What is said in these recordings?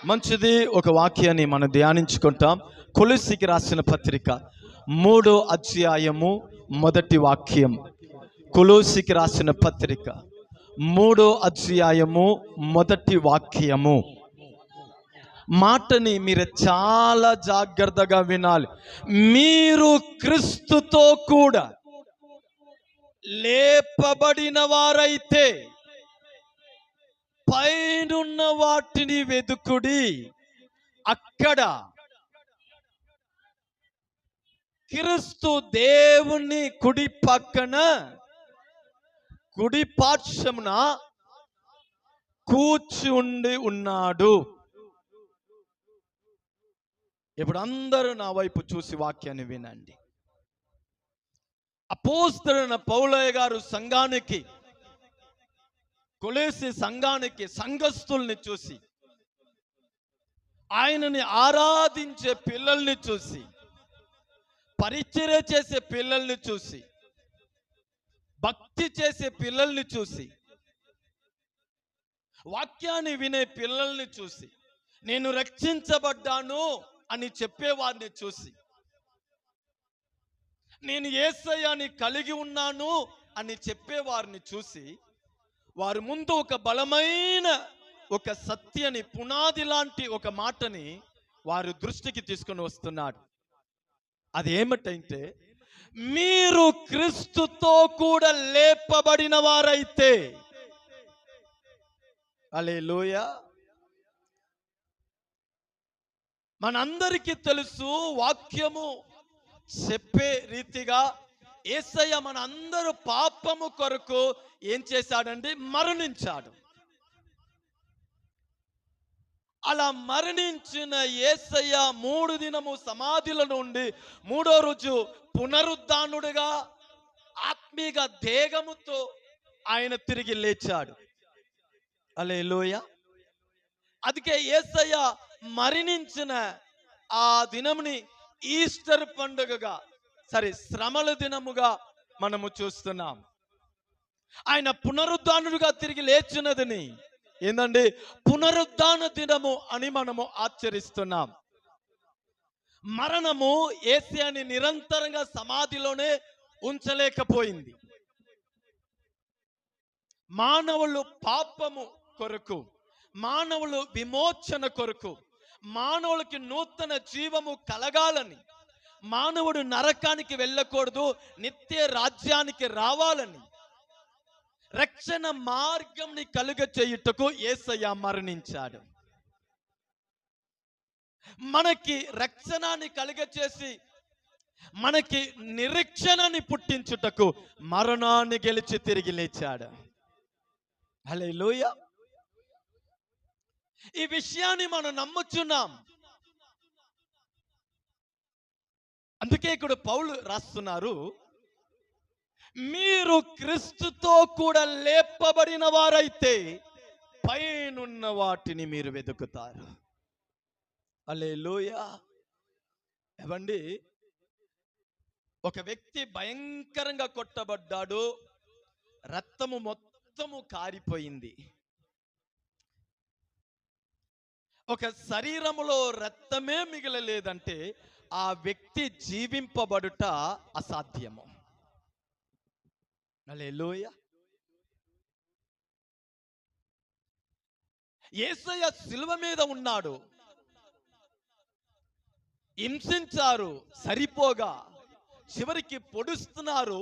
మంచిది. ఒక వాక్యాన్ని మనం ధ్యానించుకుంటాం. కొలొస్సీకి రాసిన పత్రిక 3వ అధ్యాయము 1వ వాక్యం. కొలొస్సీకి రాసిన పత్రిక 3వ అధ్యాయము 1వ వాక్యము. మాటని మీరు చాలా జాగ్రత్తగా వినాలి. మీరు క్రీస్తుతో కూడా లేపబడిన వారైతే పైనున్న వాటిని వెదుకుడి, అక్కడ క్రీస్తు దేవుని కుడి పక్కన కుడి పార్శ్వమున కూర్చుండి ఉన్నాడు. ఇప్పుడు అందరూ నా వైపు చూసి వాక్యాన్ని వినండి. అపోస్తలుడైన పౌలయ్య గారు సంఘానికి, కొలొస్సీ సంఘానికి, సంఘస్థుల్ని చూసి, ఆయనని ఆరాధించే పిల్లల్ని చూసి, పరిచర్య చేసే పిల్లల్ని చూసి, భక్తి చేసే పిల్లల్ని చూసి, వాక్యాన్ని వినే పిల్లల్ని చూసి, నేను రక్షించబడ్డాను అని చెప్పేవారిని చూసి, నేను యేసయ్యని కలిగి ఉన్నాను అని చెప్పేవారిని చూసి, వారి ముందు ఒక బలమైన ఒక సత్యని, పునాది లాంటి ఒక మాటని వారి దృష్టికి తీసుకొని వస్తున్నాడు. అదేమిటంటే, మీరు క్రీస్తుతో కూడా లేపబడిన వారైతే. హల్లెలూయా. మనందరికీ తెలుసు, వాక్యము చెప్పే రీతిగా యేసయ్య మన అందరూ పాపము కొరకు ఏం చేశాడండి? మరణించాడు. అలా మరణించిన యేసయ్య 3 దినము సమాధిలో నుండి 3వ రోజు పునరుద్ధానుడిగా ఆత్మీయ దేహముతో ఆయన తిరిగి లేచాడు. హల్లెలూయా. అందుకే యేసయ్య మరణించిన ఆ దినముని ఈస్టర్ పండుగగా, శ్రమల దినముగా మనము చూస్తున్నాం. ఆయన పునరుద్ధానుడిగా తిరిగి లేచినదని ఏందండి? పునరుద్ధాన దినము అని మనము ఆచరిస్తున్నాం. మరణము యేసయ్యని నిరంతరంగా సమాధిలోనే ఉంచలేకపోయింది. మానవులు పాపము కొరకు, మానవులు విమోచన కొరకు, మానవులకి నూతన జీవము కలగాలని, మానవుడు నరకానికి వెళ్ళకూడదు, నిత్య రాజ్యానికి రావాలని, రక్షణ మార్గంని కలుగ చేయుటకు యేసయ్య మరణించాడు. మనకి రక్షణని కలుగ చేసి మనకి నిరీక్షణని పుట్టించుటకు మరణాన్ని గెలిచి తిరిగి లేచాడు. హల్లెలూయా. ఈ విషయాన్ని మనం నమ్ముచున్నాం. అందుకే ఇక్కడ పౌలు రాస్తున్నారు, మీరు క్రీస్తుతో కూడా లేపబడిన వారైతే పైనున్న వాటిని మీరు వెతుకుతారు. హల్లెలూయా. ఏవండి, ఒక వ్యక్తి భయంకరంగా కొట్టబడ్డాడు, రక్తము మొత్తము కారిపోయింది. ఒక శరీరములో రక్తమే మిగలలేదంటే ఆ వ్యక్తి జీవింపబడుట అసాధ్యము. హల్లెలూయా. యేసయ్య శిలువ మీద ఉన్నాడు, హింసించారు, సరిపోగా చివరికి పొడుస్తున్నారు,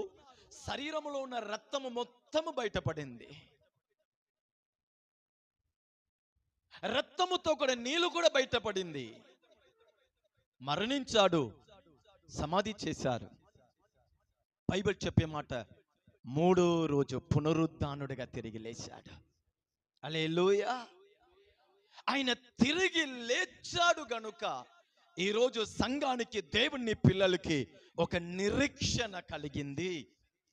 శరీరములో ఉన్న రక్తము మొత్తము బయటపడింది. రక్తముతో కూడా నీళ్లు కూడా బయటపడింది. మరణించాడు, సమాధి చేశారు. బైబిల్ చెప్పే మాట, 3వ రోజు పునరుద్ధానుడిగా తిరిగి లేచాడు. హల్లెలూయా. ఆయన తిరిగి లేచాడు గనుక ఈరోజు సంఘానికి, దేవుని పిల్లలకి ఒక నిరీక్షణ కలిగింది.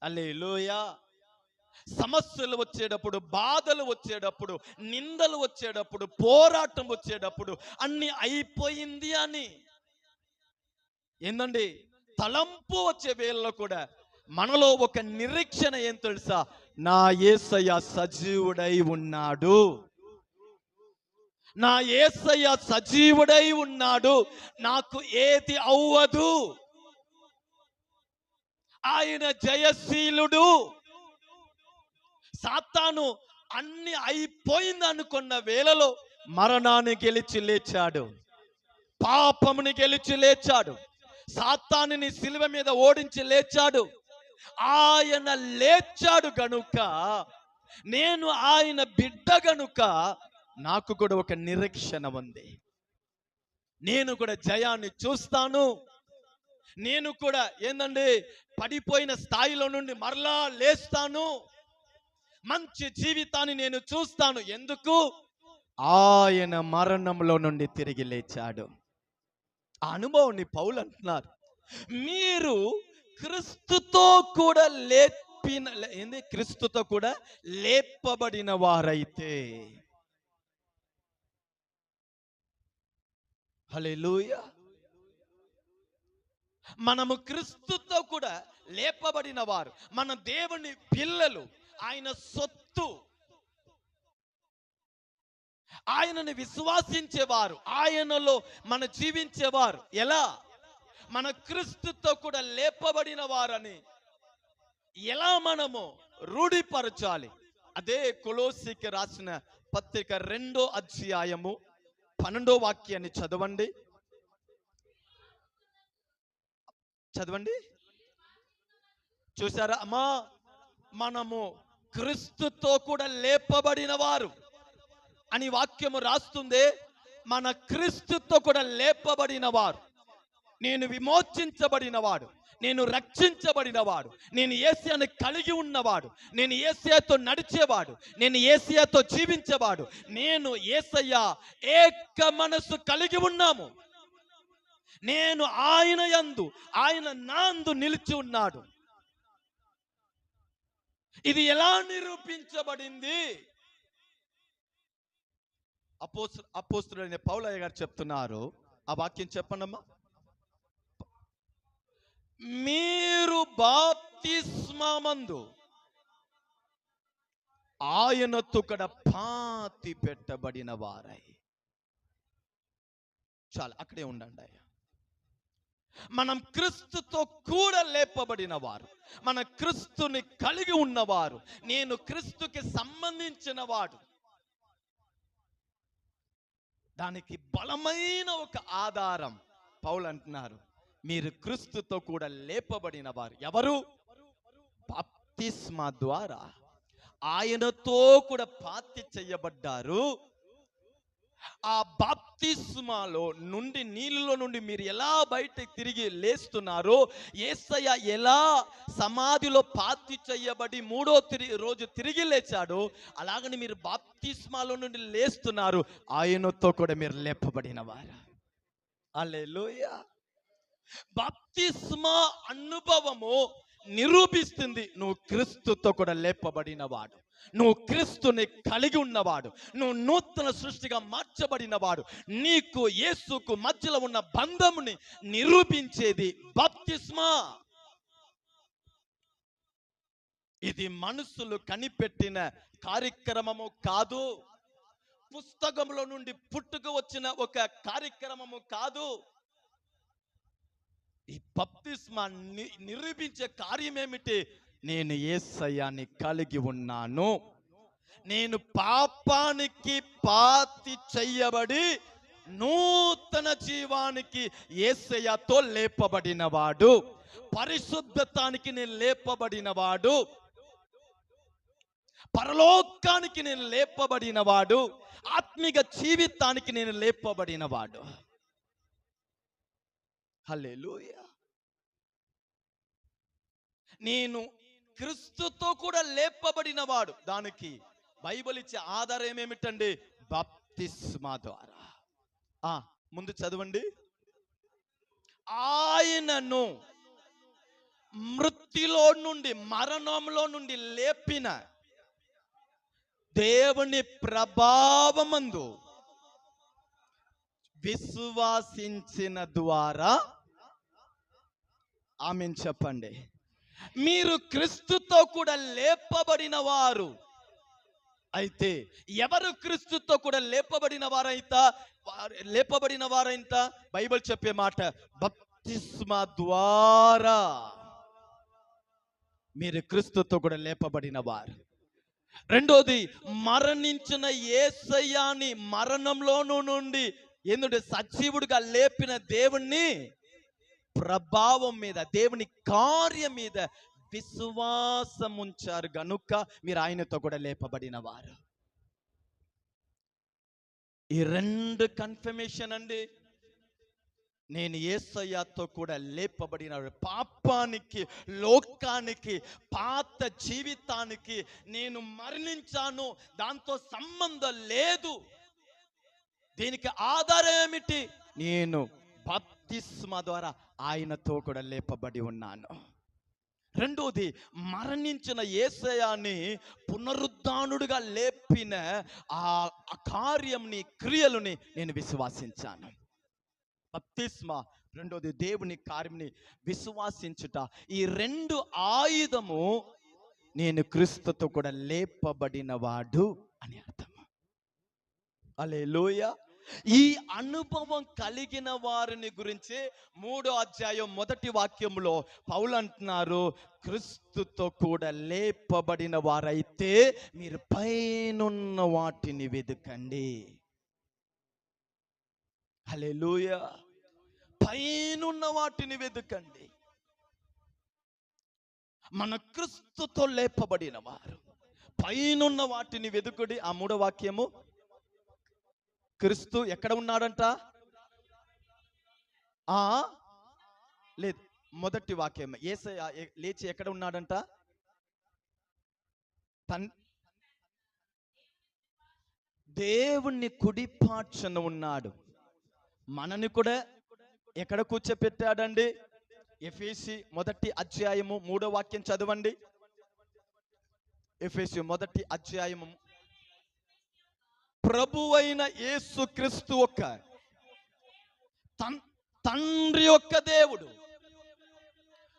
హల్లెలూయా. సమస్యలు వచ్చేటప్పుడు, బాధలు వచ్చేటప్పుడు, నిందలు వచ్చేటప్పుడు, పోరాటం వచ్చేటప్పుడు అన్ని అయిపోయింది అని ఏందండి తలంపు వచ్చే వేళలో కూడా మనలో ఒక నిరీక్షణ ఏం తెలుసా? నా యేసయ్య సజీవుడై ఉన్నాడు, నా యేసయ్య సజీవుడై ఉన్నాడు, నాకు ఏది అవ్వదు. ఆయన జయశీలుడు. సాతాను అన్ని అయిపోయింది అనుకున్న వేళలో మరణాన్ని గెలిచి లేచాడు, పాపముని గెలిచి లేచాడు, సాతానుని సిలువ మీద ఓడించి లేచాడు. ఆయన లేచాడు గనుక, నేను ఆయన బిడ్డ గనుక నాకు కూడా ఒక నిరీక్షణ ఉంది. నేను కూడా జయాన్ని చూస్తాను. నేను కూడా ఏందండి, పడిపోయిన స్థాయిలో నుండి మరలా లేస్తాను. మంచి జీవితాన్ని నేను చూస్తాను. ఎందుకు? ఆయన మరణంలో నుండి తిరిగి లేచాడు. ఆ అనుభవాన్ని పౌలు అంటున్నారు, మీరు క్రీస్తుతో కూడా క్రీస్తుతో కూడా లేపబడిన వారైతే. హల్లెలూయా. మనము క్రీస్తుతో కూడా లేపబడిన వారు, మన దేవుని పిల్లలు, ఆయన సొత్తు. ఆయనని విశ్వాసించేవారు, ఆయనలో మన జీవించేవారు. ఎలా? మన క్రీస్తుతో కూడా లేపబడిన వారని ఎలా మనము రూఢిపరచాలి? అదే కొలోసీకి రాసిన పత్రిక 2వ అధ్యాయము 12వ వాక్యాన్ని చదవండి. చూసారా అమ్మా, మనము క్రీస్తుతో కూడా లేపబడిన వారు అని వాక్యము రాస్తుంది. మన క్రీస్తుతో కూడా లేపబడిన వారు. నేను విమోచించబడినవాడు, నేను రక్షించబడినవాడు, నేను యేసయ్యను కలిగి ఉన్నవాడు, నేను యేసయ్యతో నడిచేవాడు, నేను యేసయ్యతో జీవించేవాడు, నేను యేసయ్య ఏక మనసు కలిగి ఉన్నాము. నేను ఆయన యందు, ఆయన నాందు నిలిచి ఉన్నాడు. ఇది ఎలా నిరూపించబడింది? అపోస్తలుడైన పౌలయ్య గారు చెప్తున్నారు. ఆ వాక్యం చెప్పండమ్మా. మీరు బాప్తిస్మమందు ఆయనతో కూడా పాతి పెట్టబడిన వారై. చాలా, అక్కడే ఉండండి అయ్యా. మనం క్రీస్తుతో కూడా లేపబడిన వారు, మన క్రీస్తుని కలిగి ఉన్నవారు, నేను క్రీస్తుకి సంబంధించిన వాడు. దానికి బలమైన ఒక ఆధారం పౌలు అంటున్నారు, మీరు క్రీస్తుతో కూడా లేపబడిన వారు. ఎవరు? బాప్తిస్మా ద్వారా ఆయనతో కూడా పాతి చేయబడ్డారు. ఆ బాప్తిస్మాలో నుండి, నీళ్ళలో నుండి మీరు ఎలా బయటకు తిరిగి లేస్తున్నారో, యేసయ్య ఎలా సమాధిలో పాతి చేయబడి 3వ రోజు తిరిగి లేచాడో, అలాగని మీరు బాప్తిస్మాలో నుండి లేస్తున్నారు. ఆయనతో కూడా మీరు లేపబడిన వారు. హల్లెలూయా. బాప్తిస్మా అనుభవము నిరూపిస్తుంది నువ్వు క్రీస్తుతో కూడా లేపబడిన వాడు, నువ్వు క్రీస్తుని కలిగి ఉన్నవాడు, నువ్వు నూతన సృష్టిగా మార్చబడినవాడు. నీకు యేసుకు మధ్యలో ఉన్న బంధముని నిరూపించేది బాప్తిస్మా. ఇది మనుషులు కనిపెట్టిన కార్యక్రమము కాదు, పుస్తకంలో నుండి పుట్టుకు వచ్చిన ఒక కార్యక్రమము కాదు. ఈ బాప్తిస్మా నిరూపించే కార్యం ఏమిటి? నేను యేసయ్యని కలిగి ఉన్నాను, నేను పాపానికి పాతి చెయ్యబడి నూతన జీవానికి యేసయ్యతో లేపబడినవాడు, పరిశుద్ధతానికి నేను లేపబడినవాడు, పరలోకానికి నేను లేపబడినవాడు, ఆత్మిక జీవితానికి నేను లేపబడినవాడు. హల్లెలూయా. నేను క్రీస్తుతో కూడా లేపబడినవాడు. దానికి బైబిల్ ఇచ్చే ఆధారం ఏమిటండి? బాప్తిస్మా ద్వారా. ముందు చదవండి. ఆయనను మృత్యులో నుండి, మరణంలో నుండి లేపిన దేవుని ప్రభావమందు విశ్వాసించిన ద్వారా. ఆమేన్ చెప్పండి. మీరు క్రీస్తుతో కూడా లేపబడిన వారు. అయితే ఎవరు క్రీస్తుతో కూడా లేపబడిన వారైత బైబిల్ చెప్పే మాట, బప్తిస్మా ద్వారా మీరు క్రీస్తుతో కూడా లేపబడిన వారు. రెండోది, మరణించిన యేసయ్యని మరణంలోనూ నుండి ఎందుకంటే సజీవుడిగా లేపిన దేవుణ్ణి ప్రభావం మీద, దేవుని కార్యం మీద విశ్వాసం ఉంచారు గనుక మీరు ఆయనతో కూడా లేపబడిన వారు. ఈ రెండు కన్ఫర్మేషన్ అండి. నేను యేసయ్యతో కూడా లేపబడిన, పాపానికి, లోకానికి, పాత జీవితానికి నేను మరణించాను, దాంతో సంబంధం లేదు. దీనికి ఆధారం ఏమిటి? నేను బప్తిస్మా ద్వారా ఆయనతో కూడా లేపబడి ఉన్నాను. రెండోది, మరణించిన యేసయ్యని పునరుద్ధానుడిగా లేపిన ఆ కార్యంని, క్రియలని నేను విశ్వాసించాను. బప్తిస్మా, రెండోది దేవుని కార్యంని విశ్వాసించుట. ఈ రెండు ఆయుధము నేను క్రీస్తుతో కూడా లేపబడిన వాడు అని అర్థం. హల్లెలూయా. ఈ అనుభవం కలిగిన వారిని గురించి 3వ అధ్యాయం 1వ వాక్యంలో పౌలు అంటున్నారు, క్రీస్తుతో కూడా లేపబడిన వారైతే మీరు పైనున్న వాటిని వెతుకండి. హల్లెలూయా. పైనున్న వాటిని వెతుకండి. మన క్రీస్తుతో లేపబడిన వారు పైనున్న వాటిని వెతుకుడి. ఆ 3వ వాక్యము, క్రీస్తు ఎక్కడ ఉన్నాడంట? లేదు, మొదటి వాక్యం, యేసయ్య లేచి ఎక్కడ ఉన్నాడంట? దేవుణ్ణి కుడిపార్చున ఉన్నాడు. మనని కూడా ఎక్కడ కూర్చోపెట్టాడండి? ఎఫెసీ 1వ అధ్యాయము 3వ వాక్యం చదవండి. ఎఫెసీ 1వ అధ్యాయము, ప్రభువైన యేసుక్రీస్తు యొక్క తండ్రి యొక్క దేవుడు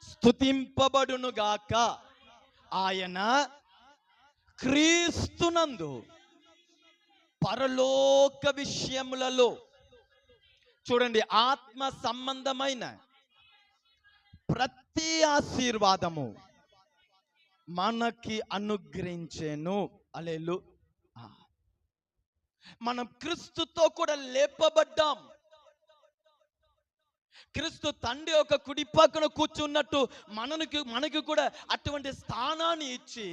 స్తుతింపబడును గాక. ఆయన క్రీస్తునందు పరలోక విషయములలో, చూడండి, ఆత్మ సంబంధమైన ప్రతి ఆశీర్వాదము మనకి అనుగ్రహించెను. హల్లెలూయా. మనం క్రీస్తుతో కూడా లేపబడ్డాం. క్రీస్తు తండ్రి యొక్క కుడి పక్కన కూర్చున్నట్టు మనకి కూడా అటువంటి స్థానాన్ని ఇచ్చి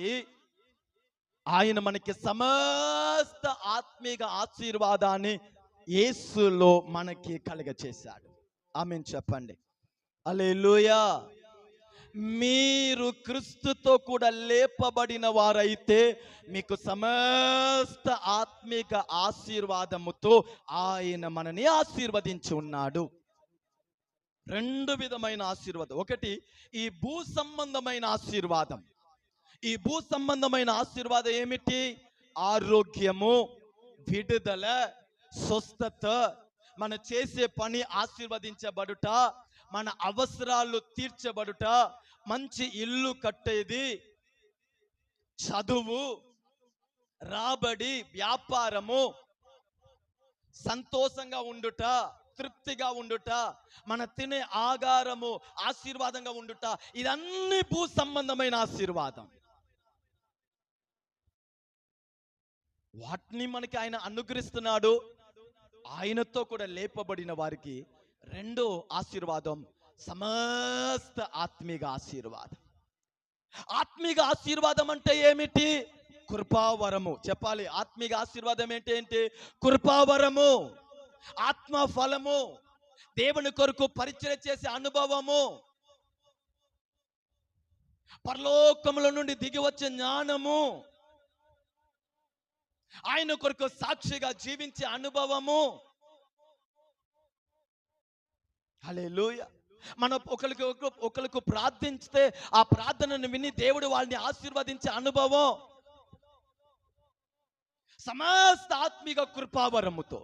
ఆయన మనకి సమస్త ఆత్మీయ ఆశీర్వాదాన్ని యేసులో మనకి కలుగచేశాడు. ఆమేన్ చెప్పండి. హల్లెలూయా. మీరు క్రీస్తుతో కూడా లేపబడిన వారైతే మీకు సమస్త ఆత్మీయ ఆశీర్వాదముతో ఆయన మనని ఆశీర్వదించి ఉన్నాడు. రెండు విధమైన ఆశీర్వాదం. ఒకటి, ఈ భూ సంబంధమైన ఆశీర్వాదం. ఈ భూ సంబంధమైన ఆశీర్వాదం ఏమిటి? ఆరోగ్యము, విడుదల, స్వస్థత, మన చేసే పని ఆశీర్వదించబడుట, మన అవసరాలు తీర్చబడుట, మంచి ఇల్లు కట్టేది, చదువు, రాబడి, వ్యాపారము, సంతోషంగా ఉండుట, తృప్తిగా ఉండుట, మన తినే ఆహారము ఆశీర్వాదంగా ఉండుట, ఇదన్నీ భూ సంబంధమైన ఆశీర్వాదం. వాటిని మనకి ఆయన అనుగ్రహిస్తున్నాడు. ఆయనతో కూడా లేపబడిన వారికి రెండో ఆశీర్వాదం సమస్త ఆత్మీయ ఆశీర్వాదం. ఆత్మీయ ఆశీర్వాదం అంటే ఏమిటి? కృపావరము. చెప్పాలి, ఆత్మీయ ఆశీర్వాదం ఏంటి? కృపావరము, ఆత్మ ఫలము, దేవుని కొరకు పరిచయం చేసే అనుభవము, పరలోకముల నుండి దిగి వచ్చే జ్ఞానము, ఆయన కొరకు సాక్షిగా జీవించే అనుభవము. హల్లెలూయా. మనం ఒకరికి ప్రార్థించితే ఆ ప్రార్థనను విని దేవుడు వాళ్ళని ఆశీర్వదించే అనుభవం. సమస్త ఆత్మీయ కృపావరముతో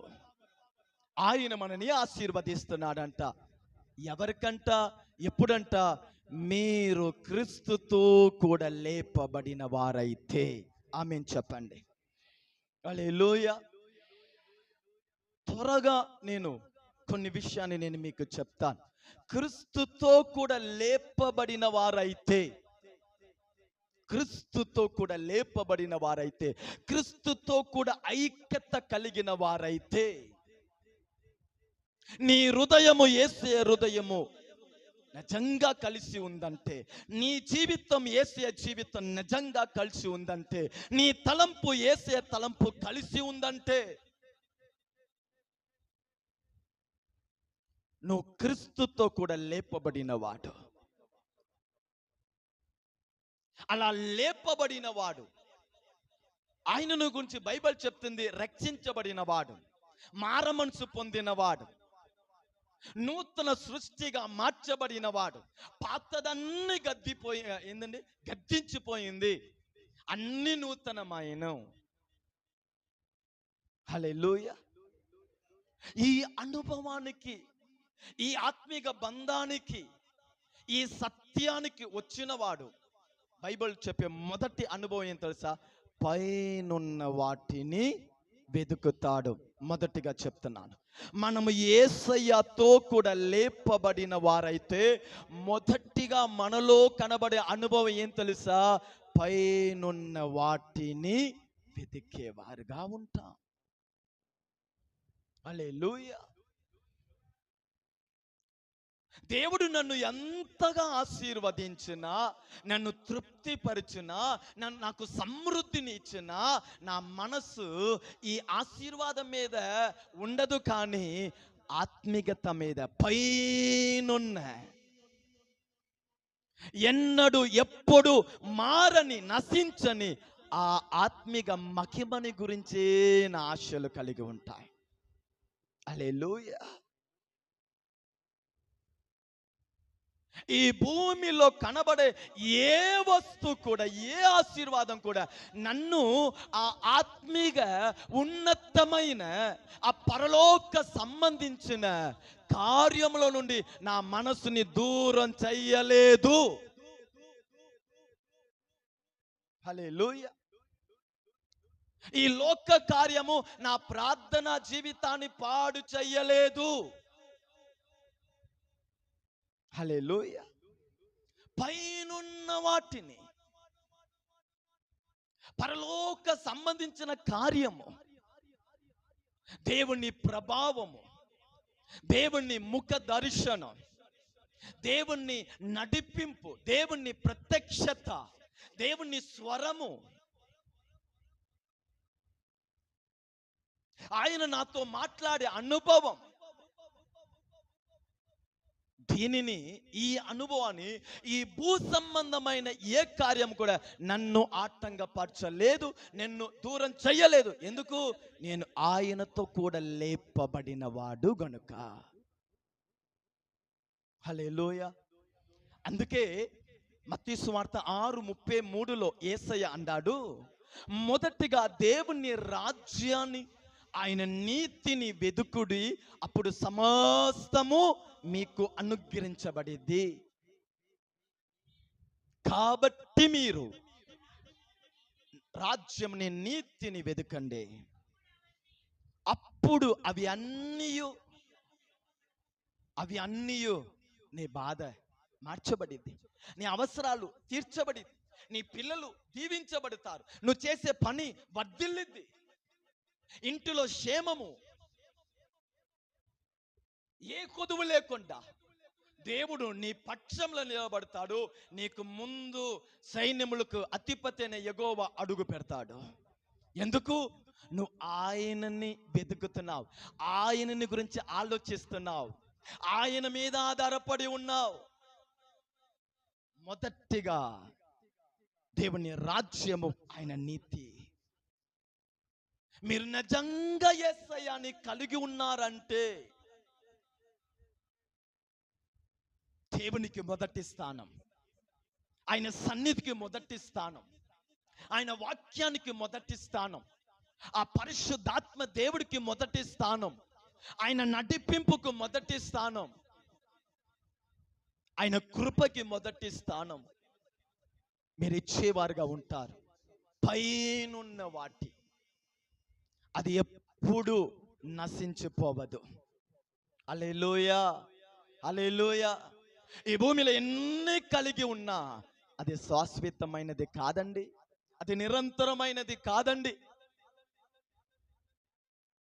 ఆయన మనని ఆశీర్వదిస్తున్నాడంట. ఎవరికంట? ఎప్పుడంట? మీరు క్రీస్తుతో కూడా లేపబడిన వారైతే. ఆమేన్ చెప్పండి. హల్లెలూయా. త్వరగా నేను కొన్ని విషయాన్ని నేను మీకు చెప్తాను. క్రీస్తుతో కూడా లేపబడిన వారైతే, క్రీస్తుతో కూడా లేపబడిన వారైతే, క్రీస్తుతో కూడా ఐక్యత కలిగిన వారైతే, నీ హృదయము యేసయ్య హృదయము నిజంగా కలిసి ఉందంటే, నీ జీవితం యేసయ్య జీవితం నిజంగా కలిసి ఉందంటే, నీ తలంపు యేసయ్య తలంపు కలిసి ఉందంటే, నువ్వు క్రీస్తుతో కూడా లేపబడిన వాడు. అలా లేపబడిన వాడు, ఆయనను గురించి బైబిల్ చెప్తుంది, రక్షించబడిన వాడు, మారమనసు పొందినవాడు, నూతన సృష్టిగా మార్చబడిన వాడు. పాతదన్నీ గద్దించిపోయింది, అన్ని నూతనమైన. హల్లెలూయా. ఈ అనుభవానికి, ఈ ఆత్మీయ బంధానికి, ఈ సత్యానికి వచ్చినవాడు బైబిల్ చెప్పే మొదటి అనుభవం ఏం తెలుసా? పైనున్న వాటిని వెతుకుతాడు. మొదటిగా చెప్తున్నాను, మనము యేసయ్యతో కూడా లేపబడిన వారైతే మొదటిగా మనలో కనబడే అనుభవం ఏం తెలుసా? పైనున్న వాటిని వెతికేవారుగా ఉంటాం. హల్లెలూయా. దేవుడు నన్ను ఎంతగా ఆశీర్వదించినా, నన్ను తృప్తిపరిచినా, నాకు సమృద్ధిని ఇచ్చినా, నా మనసు ఈ ఆశీర్వాదం మీద ఉండదు, కానీ ఆత్మీయత మీద, పైనున్న ఎన్నడూ ఎప్పుడు మారని నశించని ఆ ఆత్మీయ మహిమని గురించే నా ఆశలు కలిగి ఉంటాయి. హల్లెలూయా. ఈ భూమిలో కనబడే ఏ వస్తువు కూడా, ఏ ఆశీర్వాదం కూడా నన్ను ఆ ఆత్మీయ ఉన్నతమైన ఆ పరలోక సంబంధించిన కార్యముల నుండి నా మనసుని దూరం చెయ్యలేదు. హల్లెలూయా. ఈ లోక కార్యము నా ప్రార్థనా జీవితాన్ని పాడు చెయ్యలేదు. హల్లెలూయా. పైనున్న వాటిని, పరలోక సంబంధించిన కార్యము, దేవుని ప్రభావము, దేవుని ముఖ దర్శనం, దేవుని నడిపింపు, దేవుని ప్రత్యక్షత, దేవుని స్వరము, ఆయన నాతో మాట్లాడే అనుభవం, దీనిని, ఈ అనుభవాన్ని, ఈ భూ సంబంధమైన ఏ కార్యం కూడా నన్ను ఆటంకపరచలేదు, నన్ను దూరం చెయ్యలేదు. ఎందుకు? నేను ఆయనతో కూడా లేపబడిన వాడు గనుక. హల్లెలూయా. అందుకే మత్తయి సువార్త 6:33లో యేసయ్య అన్నాడు, మొదటిగా దేవుని రాజ్యాన్ని, ఆయన నీతిని వెదుకుడి, అప్పుడు సమస్తము మీకు అనుగ్రహించబడింది. కాబట్టి మీరు రాజ్యంని, నీతిని వెదుకండి, అప్పుడు అవి అన్నీయు నీ బాధ మార్చబడింది, నీ అవసరాలు తీర్చబడింది, నీ పిల్లలు దీవించబడతారు, నువ్వు చేసే పని వర్ధిల్లిద్ది, ఇంటిలో క్షేమము, ఏ కొదువు లేకుండా దేవుడు నీ పక్షంలో నిలబడతాడు. నీకు ముందు సైన్యములకు అధిపతి అయిన యెహోవా అడుగు పెడతాడు. ఎందుకు? నువ్వు ఆయనని వెతుకుతున్నావు, ఆయనని గురించి ఆలోచిస్తున్నావు, ఆయన మీద ఆధారపడి ఉన్నావు. మొదటిగా దేవుని రాజ్యము, ఆయన నీతి. మీరు నిజంగా యేసయ్యని కలిగి ఉన్నారంటే దేవునికి మొదటి స్థానం, ఆయన సన్నిధికి మొదటి స్థానం, ఆయన వాక్యానికి మొదటి స్థానం, ఆ పరిశుద్ధాత్మ దేవుడికి మొదటి స్థానం, ఆయన నడిపింపుకు మొదటి స్థానం, ఆయన కృపకి మొదటి స్థానం మీరు ఇచ్చేవారుగా ఉంటారు. పైనున్న వాటి, అది ఎప్పుడు నశించిపోవదు. హల్లెలూయా, హల్లెలూయా. ఈ భూమిలో ఎన్ని కలిగి ఉన్నా అది శాశ్వతమైనది కాదండి, అది నిరంతరమైనది కాదండి.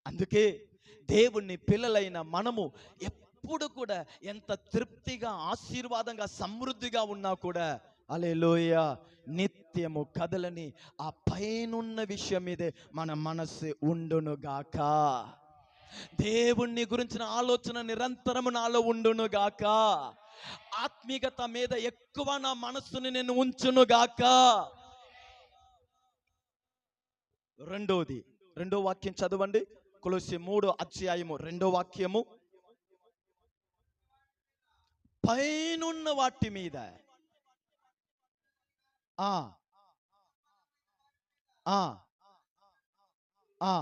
అందుకే దేవుని పిల్లలైన మనము ఎప్పుడు కూడా ఎంత తృప్తిగా, ఆశీర్వాదంగా, సమృద్ధిగా ఉన్నా కూడా హల్లెలూయా, నిత్యము కదలని ఆ పైనున్న విషయం మీదే మన మనస్సు ఉండునుగాక. దేవుణ్ణి గురించిన ఆలోచన నిరంతరము నాలో ఉండునుగాక. ఆత్మీయత మీద ఎక్కువ నా మనస్సుని నేను ఉంచునుగాక. రెండో వాక్యం చదవండి. కొలొస్సీ 3:2 పైనున్న వాటి మీద ఆ ఆ ఆ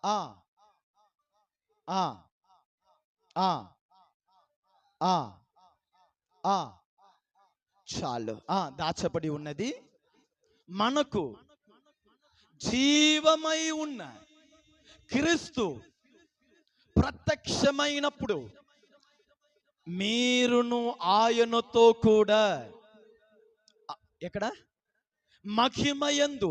ఆ ఆ ఆ ఆ ఆ చాలు. దాచబడి ఉన్నది మనకు జీవమై ఉన్న క్రీస్తు ప్రత్యక్షమైనప్పుడు మీరును ఆయనతో కూడా ఎక్కడ మహిమయందు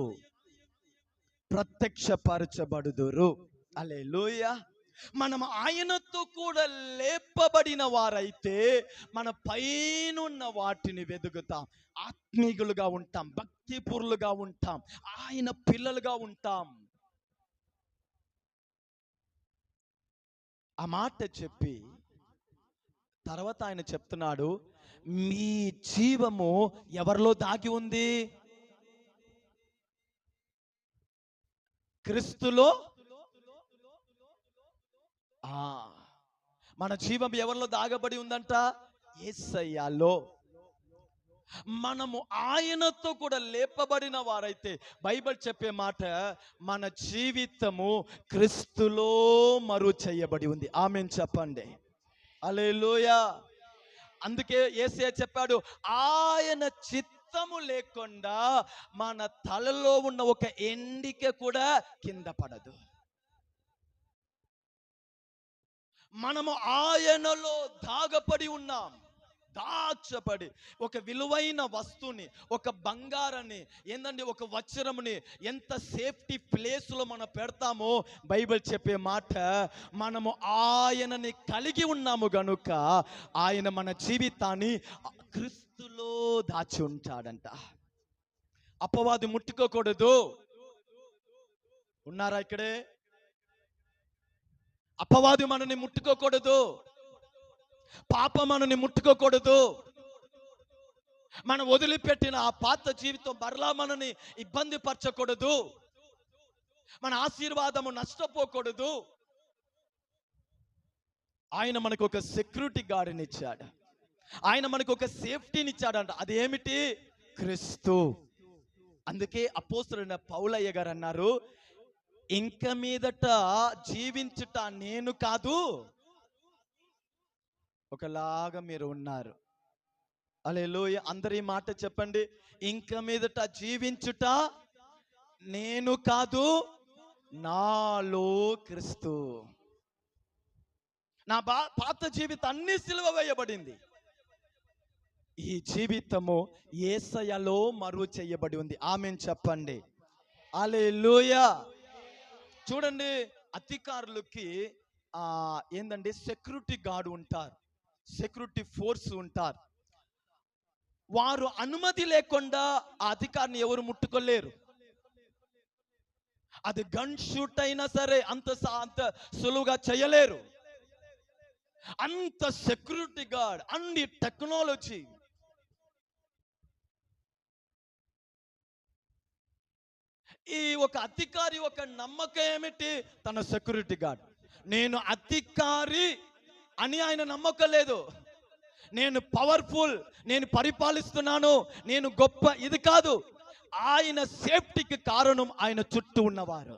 ప్రత్యక్షపరచబడుదురు. హల్లెలూయా. మనం ఆయనతో కూడా లేపబడిన వారైతే మన పైనున్న వాటిని వెదుగుతాం, ఆత్మీయులుగా ఉంటాం, భక్తిపూర్లుగా ఉంటాం, ఆయన పిల్లలుగా ఉంటాం. ఆ మాట చెప్పి తర్వాత ఆయన చెప్తున్నాడు, మీ జీవము ఎవరిలో దాగి ఉంది? క్రీస్తులో. మన జీవం ఎవరిలో దాగబడి ఉందంట? యేసయ్యలో. మనము ఆయనతో కూడా లేపబడిన వారైతే బైబిల్ చెప్పే మాట, మన జీవితము క్రీస్తులో మరు చేయబడి ఉంది. ఆమేన్ చెప్పండి. హల్లెలూయా. అందుకే యేసయ్య చెప్పాడు, ఆయన చిత్తము లేకుండా మన తలలో ఉన్న ఒక ఎండిక కూడా కింద పడదు. మనము ఆయనలో దాగపడి ఉన్నాం, దాచబడి. ఒక విలువైన వస్తువుని, ఒక బంగారాన్ని, ఏందండి, ఒక వజ్రముని ఎంత సేఫ్టీ ప్లేస్లో మనం పెడతామో బైబిల్ చెప్పే మాట, మనము ఆయనని కలిగి ఉన్నాము గనుక ఆయన మన జీవితాన్ని క్రీస్తులో దాచి ఉంటాడంట. అపవాది ముట్టుకోకూడదు. ఉన్నారా ఇక్కడే? అపవాది మనని ముట్టుకోకూడదు, పాప మనని ముట్టుకోకూడదు. మనం వదిలిపెట్టిన ఆ పాత జీవితం మరలా మనని ఇబ్బంది పరచకూడదు. మన ఆశీర్వాదము నష్టపోకూడదు. ఆయన మనకు ఒక సెక్యూరిటీ గార్డ్ని ఇచ్చాడు, ఆయన మనకు ఒక సేఫ్టీని ఇచ్చాడంట. అదేమిటి? క్రీస్తు. అందుకే అపోస్తలుడైన పౌలయ్య గారు అన్నారు, ఇంక మీదట జీవించుట నేను కాదు, ఒకలాగా మీరు ఉన్నారు. హల్లెలూయా. అందరి మాట చెప్పండి. ఇంక మీదట జీవించుట నేను కాదు, నాలో క్రీస్తు. నా పాత జీవితం అన్ని సిలువ వేయబడింది. ఈ జీవితము యేసయ్యలో మరువు చేయబడి ఉంది. ఆమేన్ చెప్పండి. హల్లెలూయా. చూడండి, అధికారులకి ఏందండి, సెక్యూరిటీ గార్డ్ ఉంటారు, సెక్యూరిటీ ఫోర్స్ ఉంటారు. వారు అనుమతి లేకుండా ఆ అధికారిని ఎవరు ముట్టుకోలేరు. అది గన్ షూట్ అయినా సరే అంత సులువుగా చేయలేరు. అంత సెక్యూరిటీ గార్డ్, అన్ని టెక్నాలజీ. ఈ ఒక అధికారి ఒక నమ్మకం ఏమిటి? తన సెక్యూరిటీ గార్డ్. నేను అధికారి అని ఆయన నమ్మకం లేదు. నేను పవర్ఫుల్, నేను పరిపాలిస్తున్నాను, నేను గొప్ప, ఇది కాదు. ఆయన సేఫ్టీకి కారణం ఆయన చుట్టూ ఉన్నవారు.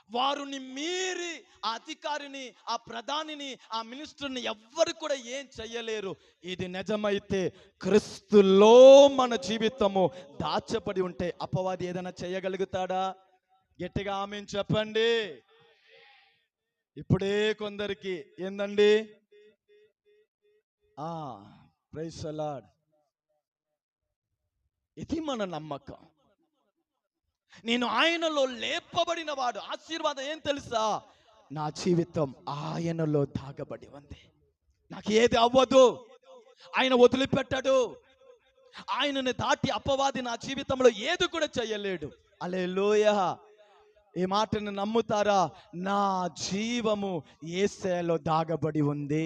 వారిని మీరి ఆ అధికారిని, ఆ ప్రధానిని, ఆ మినిస్టర్ని ఎవ్వరు కూడా ఏం చెయ్యలేరు. ఇది నిజమైతే క్రీస్తులో మన జీవితము దాచబడి ఉంటే అపవాది ఏదైనా చేయగలుగుతాడా? గట్టిగా ఆమేన్ చెప్పండి. ఇప్పుడే కొందరికి ఏందండి, ఆ ప్రైజ్ ది లార్డ్, ఇది మన నమ్మకం. నేను ఆయనలో లేపబడిన వాడు. ఆశీర్వాదం ఏం తెలుసా? నా జీవితం ఆయనలో దాగబడి ఉంది. నాకు ఏది అవ్వదు, ఆయన వదిలిపెట్టడు. ఆయనని దాటి అపవాది నా జీవితంలో ఏది కూడా చేయలేడు. హల్లెలూయా. ఈ మాటను నమ్ముతారా? నా జీవము యేసయ్యలో దాగబడి ఉంది.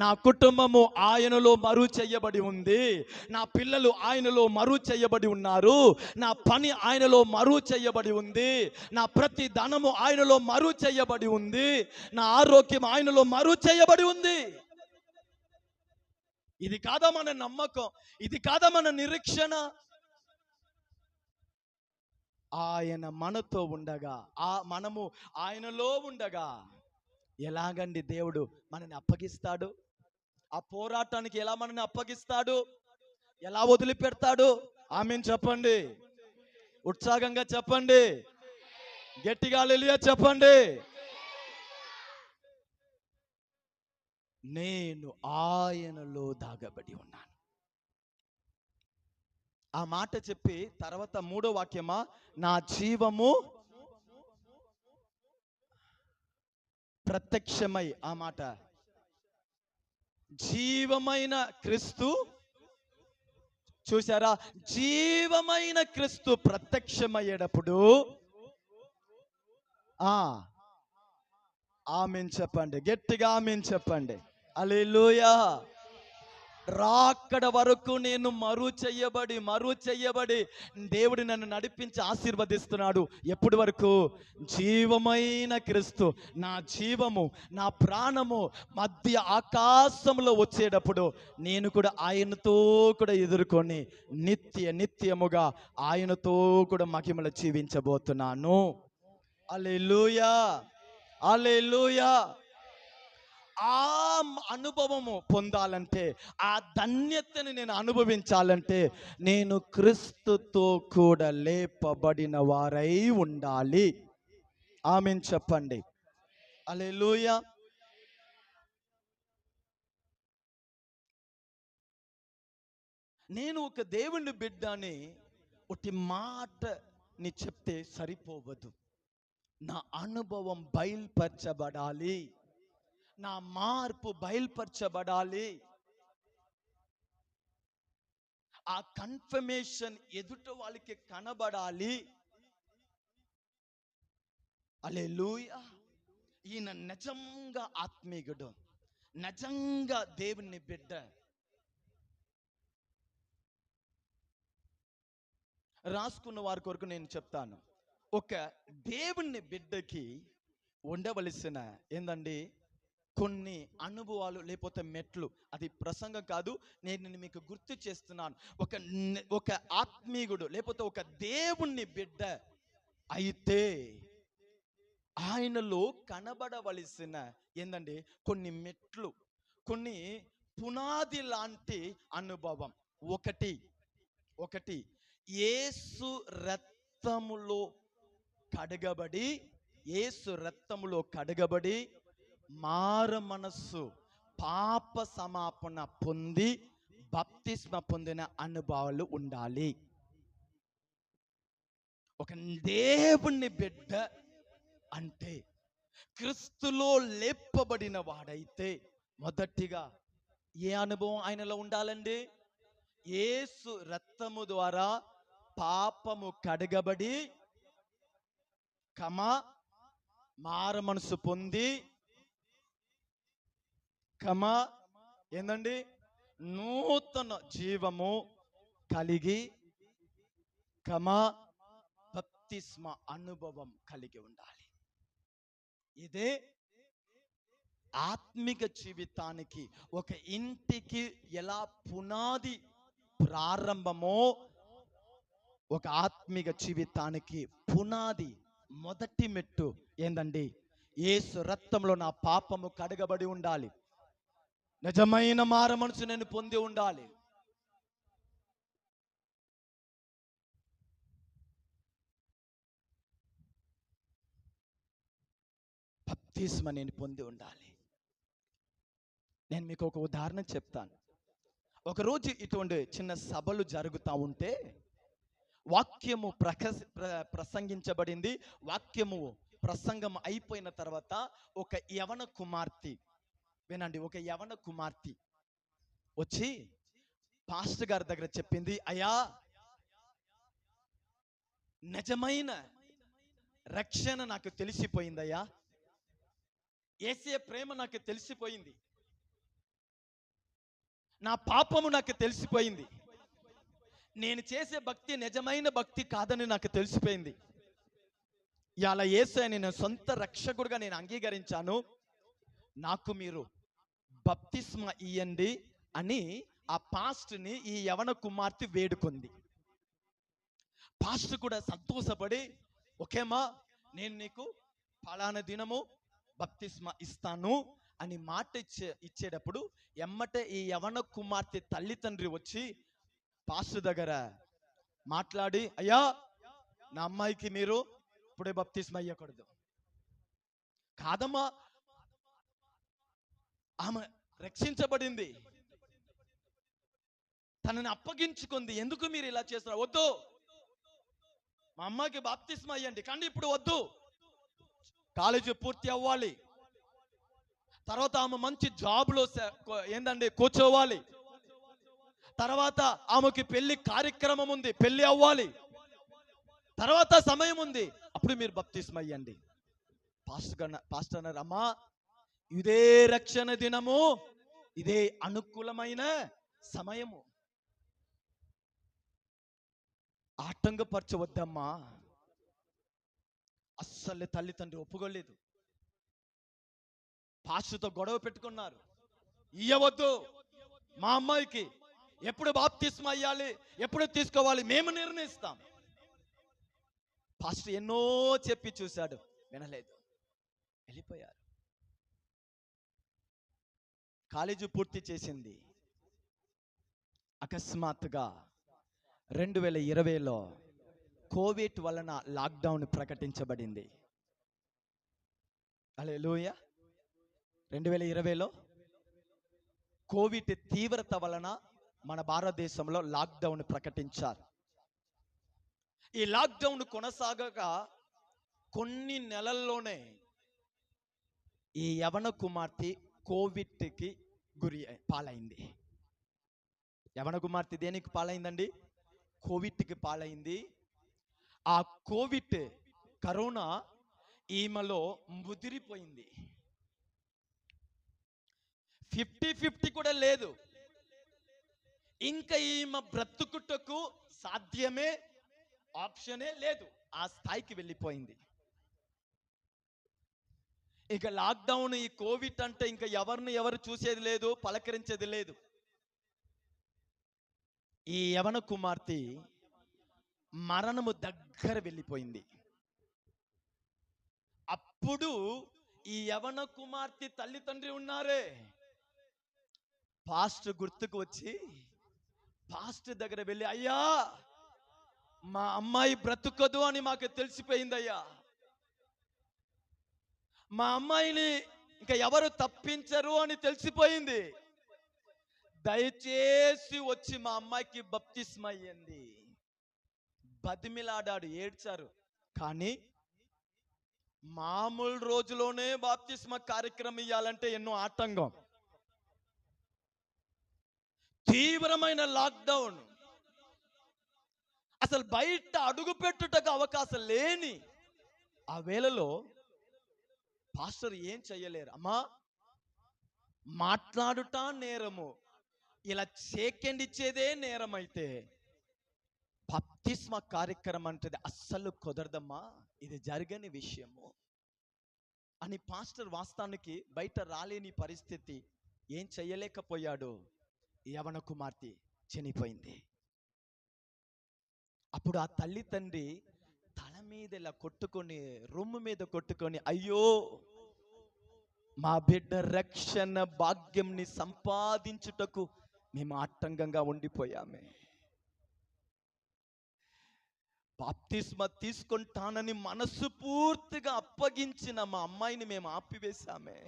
నా కుటుంబము ఆయనలో మరుగు చేయబడి ఉంది. నా పిల్లలు ఆయనలో మరుగు చేయబడి ఉన్నారు. నా పని ఆయనలో మరుగు చేయబడి ఉంది. నా ప్రతి ధనము ఆయనలో మరుగు చేయబడి ఉంది. నా ఆరోగ్యం ఆయనలో మరుగు చేయబడి ఉంది. ఇది కాదా మన నమ్మకం? ఇది కాదా మన నిరీక్షణ? ఆయన మనతో ఉండగా, మనము ఆయనలో ఉండగా ఎలాగండి దేవుడు మనని అప్పగిస్తాడు? ఆ పోరాటానికి ఎలా మనని అప్పగిస్తాడు? ఎలా వదిలిపెడతాడు? ఆమేన్ చెప్పండి. ఉత్సాహంగా చెప్పండి. గట్టిగా హల్లెలూయా చెప్పండి. నేను ఆయనలో దాగబడి ఉన్నాను. ఆ మాట చెప్పి తర్వాత మూడో వాక్యమా, నా జీవము ప్రత్యక్షమై, ఆ మాట జీవమైన క్రీస్తు, చూసారా? జీవమైన క్రీస్తు ప్రత్యక్షమయ్యేటప్పుడు ఆమేన్ చెప్పండి. గట్టిగా ఆమేన్ చెప్పండి. హల్లెలూయా. రాకడ వరకు నేను మరుగు చెయ్యబడి దేవుడు నన్ను నడిపించి ఆశీర్వదిస్తున్నాడు. ఎప్పటి వరకు? జీవమైన క్రీస్తు, నా జీవము, నా ప్రాణము మధ్య ఆకాశంలో వచ్చేటప్పుడు నేను కూడా ఆయనతో కూడా ఎదుర్కొని నిత్యముగా ఆయనతో కూడా మహిమలో జీవించబోతున్నాను. హల్లెలూయా. హల్లెలూయా. ఆ అనుభవము పొందాలంటే, ఆ ధన్యతని నేను అనుభవించాలంటే నేను క్రీస్తుతో కూడా లేపబడిన వారై ఉండాలి. ఆమేన్ చెప్పండి. హల్లెలూయా. నేను ఒక దేవుని బిడ్డని ఒకటి మాటని చెప్తే సరిపోవదు. నా అనుభవం బయలుపరచబడాలి. నా మార్పు బయలుపరచబడాలి. ఆ కన్ఫర్మేషన్ ఎదుట వాళ్ళకి కనబడాలి. హల్లెలూయా. ఈయన నిజంగా ఆత్మీయుడు, నిజంగా దేవుని బిడ్డ. రాసుకున్న వారి కొరకు నేను చెప్తాను. ఒక దేవుని బిడ్డకి ఉండవలసిన ఏందండి, కొన్ని అనుభవాలు లేకపోతే మెట్లు. అది ప్రసంగం కాదు, నేను మీకు గుర్తు చేస్తున్నాను. ఒక ఆత్మీయుడు లేకపోతే ఒక దేవుని బిడ్డ అయితే ఆయనలో కనబడవలసిన ఏందండి, కొన్ని మెట్లు, కొన్ని పునాది లాంటి అనుభవం. ఒకటి యేసు రక్తములో కడగబడి మారు మనస్సు, పాప సమాపణ పొంది బప్తిస్మ పొందిన అనుభవాలు ఉండాలి. ఒక దేవుని బిడ్డ అంటే క్రీస్తులో లేపబడిన వాడైతే మొదటిగా ఏ అనుభవం ఆయనలో ఉండాలండి? యేసు రక్తము ద్వారా పాపము కడగబడి మారు మనసు పొంది ఏందండి, నూతన జీవము కలిగి బప్తిస్మ అనుభవం కలిగి ఉండాలి. ఇదే ఆత్మిక జీవితానికి, ఒక ఇంటికి ఎలా పునాది ప్రారంభమో ఒక ఆత్మిక జీవితానికి పునాది మొదటి మెట్టు ఏందండి? యేసు రక్తంలో నా పాపము కడగబడి ఉండాలి. నిజమైన మారు మనసు నేను పొంది ఉండాలి. బప్తిస్మా నేను పొంది ఉండాలి. నేను మీకు ఒక ఉదాహరణ చెప్తాను. ఒకరోజు ఇటువంటి చిన్న సభలు జరుగుతూ ఉంటే వాక్యము ప్రసంగించబడింది. వాక్యము ప్రసంగం అయిపోయిన తర్వాత ఒక యవన కుమార్తె, వినండి, ఒక యవన కుమార్తె వచ్చి పాస్టర్ గారి దగ్గర చెప్పింది, అయ్యా, నిజమైన రక్షణ నాకు తెలిసిపోయిందయ్యా, యేసయ్య ప్రేమ నాకు తెలిసిపోయింది, నా పాపము నాకు తెలిసిపోయింది, నేను చేసే భక్తి నిజమైన భక్తి కాదని నాకు తెలిసిపోయింది. ఇలా యేసయ్యని నేను సొంత రక్షకుడిగా నేను అంగీకరించాను, నాకు మీరు బప్తిస్మా ఇయ్యండి అని ఆ పాస్టర్ని ఈ యవన కుమార్తె వేడుకుంది. పాస్టర్ కూడా సంతోషపడి, ఓకేమా, నేను నీకు ఫలానా దినము బప్తిస్మా ఇస్తాను అని మాట ఇచ్చేటప్పుడు ఎమ్మటే ఈ యవన కుమార్తె తల్లిదండ్రి వచ్చి పాస్టర్ దగ్గర మాట్లాడి, అయ్యా, నా అమ్మాయికి మీరు ఇప్పుడే బప్తిస్మా ఇయ్యకూడదు. కాదమ్మా, ఆమె రక్షించబడింది, తనని అప్పగించుకుంది, ఎందుకు మీరు ఇలా చేస్తున్నారు? వద్దు, మా అమ్మాయికి బాప్తిస్మా ఇయ్యండి, కానీ ఇప్పుడు వద్దు, కాలేజీ పూర్తి అవ్వాలి, తర్వాత ఆమె మంచి జాబ్లో కూర్చోవాలి, తర్వాత ఆమెకి పెళ్లి కార్యక్రమం ఉంది, పెళ్లి అవ్వాలి, తర్వాత సమయం ఉంది, అప్పుడు మీరు బప్తిస్మా ఇయ్యండి. పాస్టర్ అన్నారు, అమ్మా, ఇదే రక్షణ దినము, ఇదే అనుకూలమైన సమయము, ఆటంకపరచవద్దమ్మా. అస్సలు తల్లిదండ్రి ఒప్పుకోలేదు. పాస్టర్తో గొడవ పెట్టుకున్నారు, ఇయ్యవద్దు, మా అమ్మాయికి ఎప్పుడు బాప్తిస్మా ఇయ్యాలి, ఎప్పుడు తీసుకోవాలి మేము నిర్ణయిస్తాం. పాస్టర్ ఎన్నో చెప్పి చూశాడు, వినలేదు, వెళ్ళిపోయారు. కాలేజీ పూర్తి చేసింది. అకస్మాత్తుగా 2020లో కోవిడ్ వలన లాక్డౌన్ ప్రకటించబడింది. హల్లెలూయా. 2020లో కోవిడ్ తీవ్రత వలన మన భారతదేశంలో లాక్డౌన్ ప్రకటించారు. ఈ లాక్డౌన్ కొనసాగక కొన్ని నెలల్లోనే ఈ యవన కుమార్తె కోవిడ్కి పాలైంది. యవన కుమార్తె దేనికి పాలైందండి? కోవిడ్కి పాలైంది. ఆ కోవిడ్, కరోనా ఈమెలో ముదిరిపోయింది. 50-50 కూడా లేదు. ఇంకా ఈమె బ్రతుకుటకు సాధ్యమే, ఆప్షనే లేదు, ఆ స్థాయికి వెళ్ళిపోయింది. ఇక లాక్డౌన్, ఈ కోవిడ్ అంటే ఇంకా ఎవరు చూసేది లేదు, పలకరించేది లేదు. ఈ యవన కుమార్తె మరణము దగ్గర వెళ్ళిపోయింది. అప్పుడు ఈ యవన కుమార్తె తల్లిదండ్రి ఉన్నారే, పాస్టర్ గుర్తుకు వచ్చి పాస్టర్ దగ్గర వెళ్ళి, అయ్యా, మా అమ్మాయి బ్రతుకదు అని మాకు తెలిసిపోయిందయ్యా, మా అమ్మాయిని ఇంకా ఎవరు తప్పించరు అని తెలిసిపోయింది, దయచేసి వచ్చి మా అమ్మాయికి బప్తిస్మా ఇయ్యండి. బతిమిలాడాడు, ఏడ్చారు. కానీ మామూలు రోజులోనే బాప్తిస్మా కార్యక్రమం ఇవ్వాలంటే ఎన్నో ఆటంకం. తీవ్రమైన లాక్డౌన్, అసలు బయట అడుగు పెట్టుటకు అవకాశం లేని ఆ వేళలో పాస్టర్ ఏం చెయ్యలేరు. అమ్మా, మాట్లాడుట నేరము, ఇలా సెకండ్ ఇచ్చేదే నేరం అయితే బప్తిస్మా కార్యక్రమం అంటే అస్సలు కుదరదమ్మా, ఇది జరగని విషయము అని పాస్టర్ వాస్తవానికి బయట రాలేని పరిస్థితి, ఏం చెయ్యలేకపోయాడు. యవన కుమార్తె చనిపోయింది. అప్పుడు ఆ తల్లి తండ్రి తల మీద ఇలా కొట్టుకొని, రొమ్ము మీద కొట్టుకొని, అయ్యో, మా బిడ్డ రక్షణ భాగ్యంని సంపాదించుటకు మేము ఆటంకంగా ఉండిపోయామే. బాప్తిస్మ తీసుకుంటానని మనసు పూర్తిగా అప్పగించిన మా అమ్మాయిని మేము ఆపివేశామే.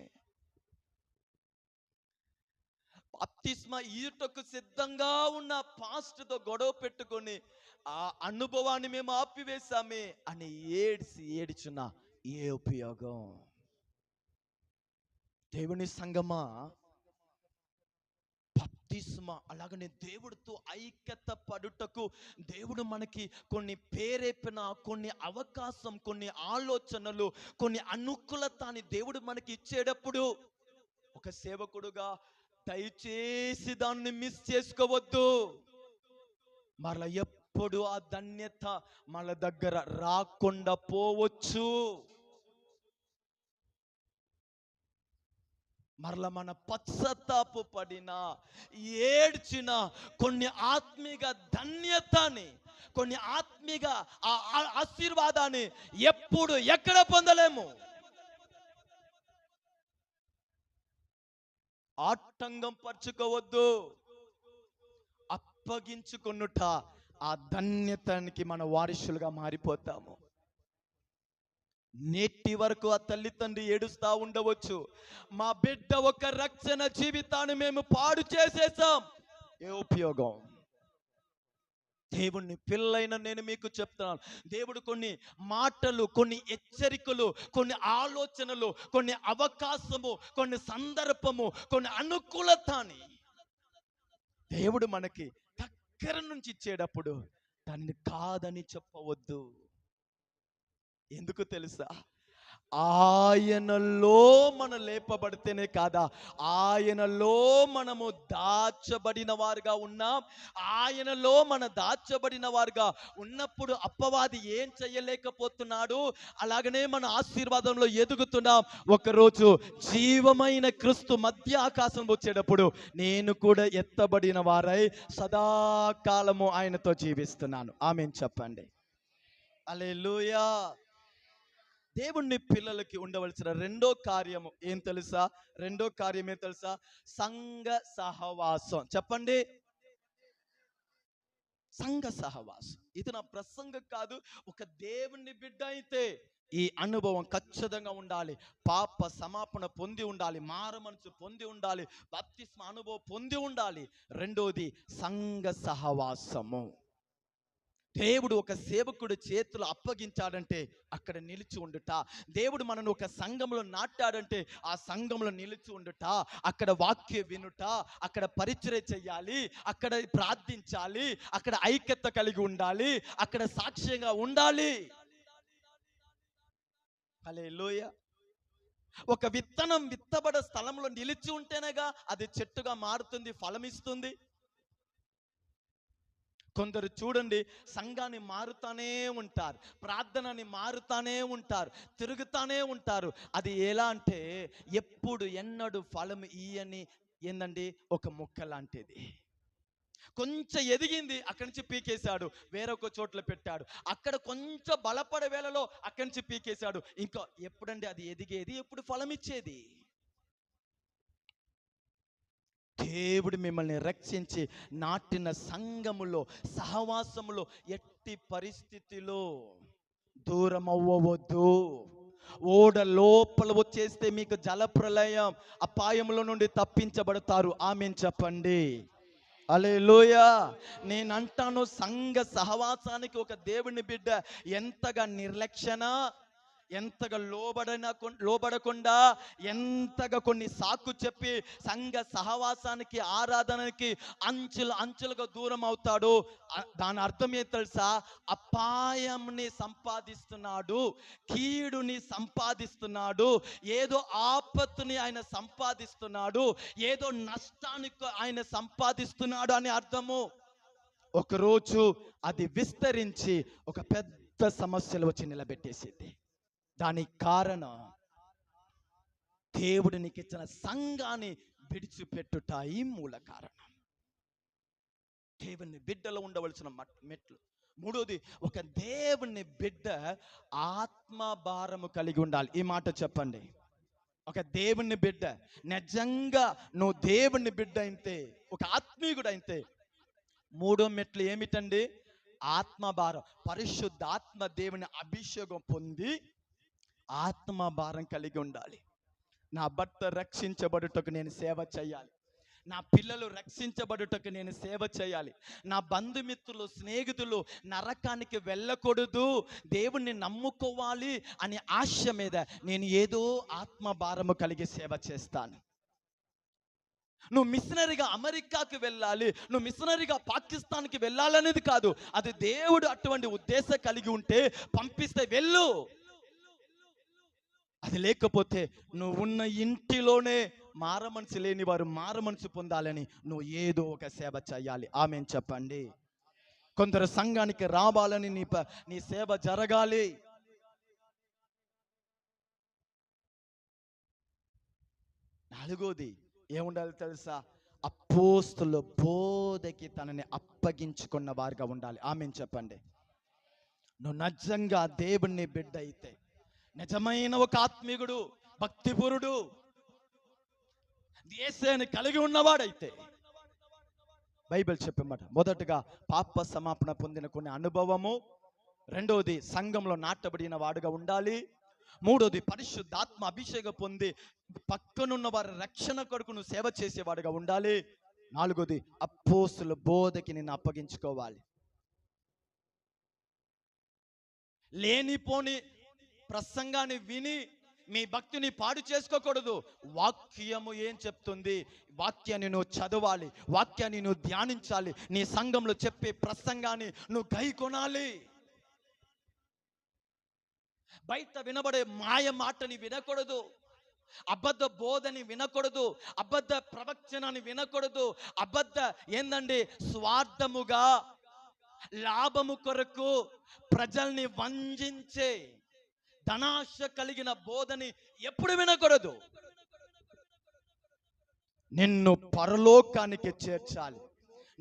బాప్తిస్మ ఈటకు సిద్ధంగా ఉన్న పాస్టర్తో గొడవ పెట్టుకొని ఆ అనుభవాన్ని మేము ఆపివేశామే అని ఏడ్చిన ఏ ఉపయోగం? దేవుని సంగమా, బాప్తిస్మ అలాగనే దేవుడితో ఐక్యత పడుటకు దేవుడు మనకి కొన్ని ప్రేరేపణ, కొన్ని అవకాశం, కొన్ని ఆలోచనలు, కొన్ని అనుకూలతని దేవుడు మనకి ఇచ్చేటప్పుడు ఒక సేవకుడుగా దయచేసి దాన్ని మిస్ చేసుకోవద్దు. మరలా ఎప్పుడు ఆ ధన్యత మన దగ్గర రాకుండా పోవచ్చు. మరలా మన పశ్చాత్తాపు పడిన, ఏడ్చిన కొన్ని ఆత్మీయ ధన్యతని, కొన్ని ఆత్మీయ ఆశీర్వాదాన్ని ఎప్పుడు ఎక్కడ పొందలేము. ఆటంకం పరుచుకోవద్దు. అప్పగించుకొనుట ఆ ధన్యతనికి మన వారసులుగా మారిపోతాము. నేటి వరకు ఆ తల్లిదండ్రి ఏడుస్తా ఉండవచ్చు, మా బిడ్డ ఒక రక్షణ జీవితాన్ని మేము పాడు చేసేసాం. ఏ ఉపయోగం? దేవుని పిల్లైన నేను మీకు చెప్తున్నాను, దేవుడు కొన్ని మాటలు, కొన్ని హెచ్చరికలు, కొన్ని ఆలోచనలు, కొన్ని అవకాశము, కొన్ని సందర్భము, కొన్ని అనుకూలతని దేవుడు మనకి దగ్గర నుంచి ఇచ్చేటప్పుడు దాన్ని కాదని చెప్పవద్దు. ఎందుకు తెలుసా? ఆయనలో మనం లేపబడితేనే కాదా, ఆయనలో మనము దాచబడిన వారుగా ఉన్నాం. ఆయనలో మన దాచబడిన వారుగా ఉన్నప్పుడు అపవాది ఏం చేయలేకపోతున్నాడు. అలాగనే మన ఆశీర్వాదంలో ఎదుగుతున్నాం. ఒకరోజు జీవమైన క్రీస్తు మధ్య ఆకాశం వచ్చేటప్పుడు నేను కూడా ఎత్తబడిన వారై సదాకాలము ఆయనతో జీవిస్తున్నాను. ఆమేన్ చెప్పండి. హల్లెలూయా. దేవుని పిల్లలకి ఉండవలసిన రెండో కార్యము ఏం తెలుసా? రెండో కార్యం ఏం తెలుసా? సంఘ సహవాసం. చెప్పండి, సంఘ సహవాసం. ఇది నా ప్రసంగం కాదు. ఒక దేవుని బిడ్డ అయితే ఈ అనుభవం ఖచ్చితంగా ఉండాలి. పాప సమాపణ పొంది ఉండాలి, మారు మనసు పొంది ఉండాలి, బాప్తిస్మ అనుభవం పొంది ఉండాలి. రెండోది సంఘ సహవాసము. దేవుడు ఒక సేవకుడు చేతులు అప్పగించాడంటే అక్కడ నిలిచి ఉండుట. దేవుడు మనను ఒక సంఘంలో నాటాడంటే ఆ సంఘంలో నిలిచి ఉండుట, అక్కడ వాక్య వినుట, అక్కడ పరిచర్య చేయాలి, అక్కడ ప్రార్థించాలి, అక్కడ ఐక్యత కలిగి ఉండాలి, అక్కడ సాక్ష్యంగా ఉండాలి. హల్లెలూయా. ఒక విత్తనం విత్తబడ స్థలంలో నిలిచి ఉంటేనేగా అది చెట్టుగా మారుతుంది, ఫలమిస్తుంది. కొందరు చూడండి, సంఘాన్ని మారుతానే ఉంటారు, ప్రార్థనని మారుతానే ఉంటారు, తిరుగుతానే ఉంటారు. అది ఎలా అంటే ఎప్పుడు ఎన్నడూ ఫలం ఇయ్యని ఏందండి ఒక మొక్క లాంటిది. కొంచెం ఎదిగింది, అక్కడి నుంచి పీకేశాడు, వేరొక చోట్ల పెట్టాడు. అక్కడ కొంచెం బలపడే వేళలో అక్కడి నుంచి పీకేశాడు. ఇంకా ఎప్పుడండి అది ఎదిగేది, ఎప్పుడు ఫలం ఇచ్చేది? దేవుడు మిమ్మల్ని రక్షించి నాటిన సంఘములో, సహవాసములో ఎట్టి పరిస్థితిలో దూరం అవ్వవద్దు. ఓడ లోపల వచ్చేస్తే మీకు జలప్రలయం, అపాయముల నుండి తప్పించబడతారు. ఆమేన్ చెప్పండి. హల్లెలూయా. నేను అంటాను, సంఘ సహవాసానికి ఒక దేవుని బిడ్డ ఎంతగా నిర్లక్ష్యన, ఎంతగా లోబడకుండా, ఎంతగా కొన్ని సాకు చెప్పి సంఘ సహవాసానికి, ఆరాధనకి అంచులుగా దూరం అవుతాడు. దాని అర్థం ఏం తెలుసా? అపాయంని సంపాదిస్తున్నాడు, కీడుని సంపాదిస్తున్నాడు, ఏదో ఆపత్తుని ఆయన సంపాదిస్తున్నాడు, ఏదో నష్టానికి ఆయన సంపాదిస్తున్నాడు అని అర్థము. ఒకరోజు అది విస్తరించి ఒక పెద్ద సమస్యలు వచ్చి నిలబెట్టేసింది. దానికి కారణం దేవుడు నీకు ఇచ్చిన సంఘాన్ని విడిచిపెట్టుట. ఈ మూల కారణం దేవుని బిడ్డలో ఉండవలసిన మెట్లు. మూడోది, ఒక దేవుని బిడ్డ ఆత్మ భారము కలిగి ఉండాలి. ఈ మాట చెప్పండి. ఒక దేవుని బిడ్డ, నిజంగా నువ్వు దేవుని బిడ్డ అయితే, ఒక ఆత్మీయుడు అయితే, మూడో మెట్లు ఏమిటండి? ఆత్మభారం. పరిశుద్ధ ఆత్మ దేవుని అభిషేకం పొంది ఆత్మభారం కలిగి ఉండాలి. నా భర్త రక్షించబడుటకు నేను సేవ చేయాలి, నా పిల్లలు రక్షించబడుటకు నేను సేవ చేయాలి, నా బంధుమిత్రులు స్నేహితులు నరకానికి వెళ్ళకూడదు, దేవుణ్ణి నమ్ముకోవాలి అనే ఆశ మీద నేను ఏదో ఆత్మభారము కలిగి సేవ చేస్తాను. నువ్వు మిషనరీగా అమెరికాకి వెళ్ళాలి, నువ్వు మిషనరీగా పాకిస్తాన్కి వెళ్ళాలనేది కాదు. అది దేవుడు అటువంటి ఉద్దేశం కలిగి ఉంటే పంపిస్తే వెళ్ళు. అది లేకపోతే నువ్వు ఉన్న ఇంటిలోనే మారమనసు లేని వారు మారమనసు పొందాలని నువ్వు ఏదో ఒక సేవ చేయాలి. ఆమేన్ చెప్పండి. కొందరు సంఘానికి రావాలని నీ సేవ జరగాలి. నాలుగోది ఏముండాలి తెలుసా? అపోస్తుల బోధకి తనని అప్పగించుకున్న వారుగా ఉండాలి. ఆమేన్ చెప్పండి. నువ్వు నిజంగా దేవుని బిడ్డ అయితే, నిజమైన ఒక ఆత్మీయుడు, భక్తిపురుడు, యేసుని కలిగి ఉన్నవాడైతే, బైబిల్ చెప్పమాట మొదటగా పాప సమాపణ పొందిన కొన్ని అనుభవము, రెండవది సంఘంలో నాటబడిన వాడుగా ఉండాలి, మూడోది పరిశుద్ధాత్మ అభిషేకం పొంది పక్కనున్న వారి రక్షణ కొరకు నువ్వు సేవ చేసేవాడుగా ఉండాలి, నాలుగోది అపోస్తుల బోధకి నిన్ను అప్పగించుకోవాలి. లేనిపోని ప్రసంగాన్ని విని మీ భక్తిని పాడు చేసుకోకూడదు. వాక్యము ఏం చెప్తుంది, వాక్యాన్ని నువ్వు చదవాలి, వాక్యాన్ని నువ్వు ధ్యానించాలి, నీ సంఘంలో చెప్పే ప్రసంగాన్ని నువ్వు గైకొనాలి. బయట వినబడే మాయ మాటని వినకూడదు, అబద్ధ బోధని వినకూడదు, అబద్ధ ప్రవచనాన్ని వినకూడదు, అబద్ధ ఏందండి స్వార్థముగా లాభము కొరకు ప్రజల్ని వంచించే ధనాశ కలిగిన బోధని ఎప్పుడు వినకూడదు. నిన్ను పరలోకానికి చేర్చాలి,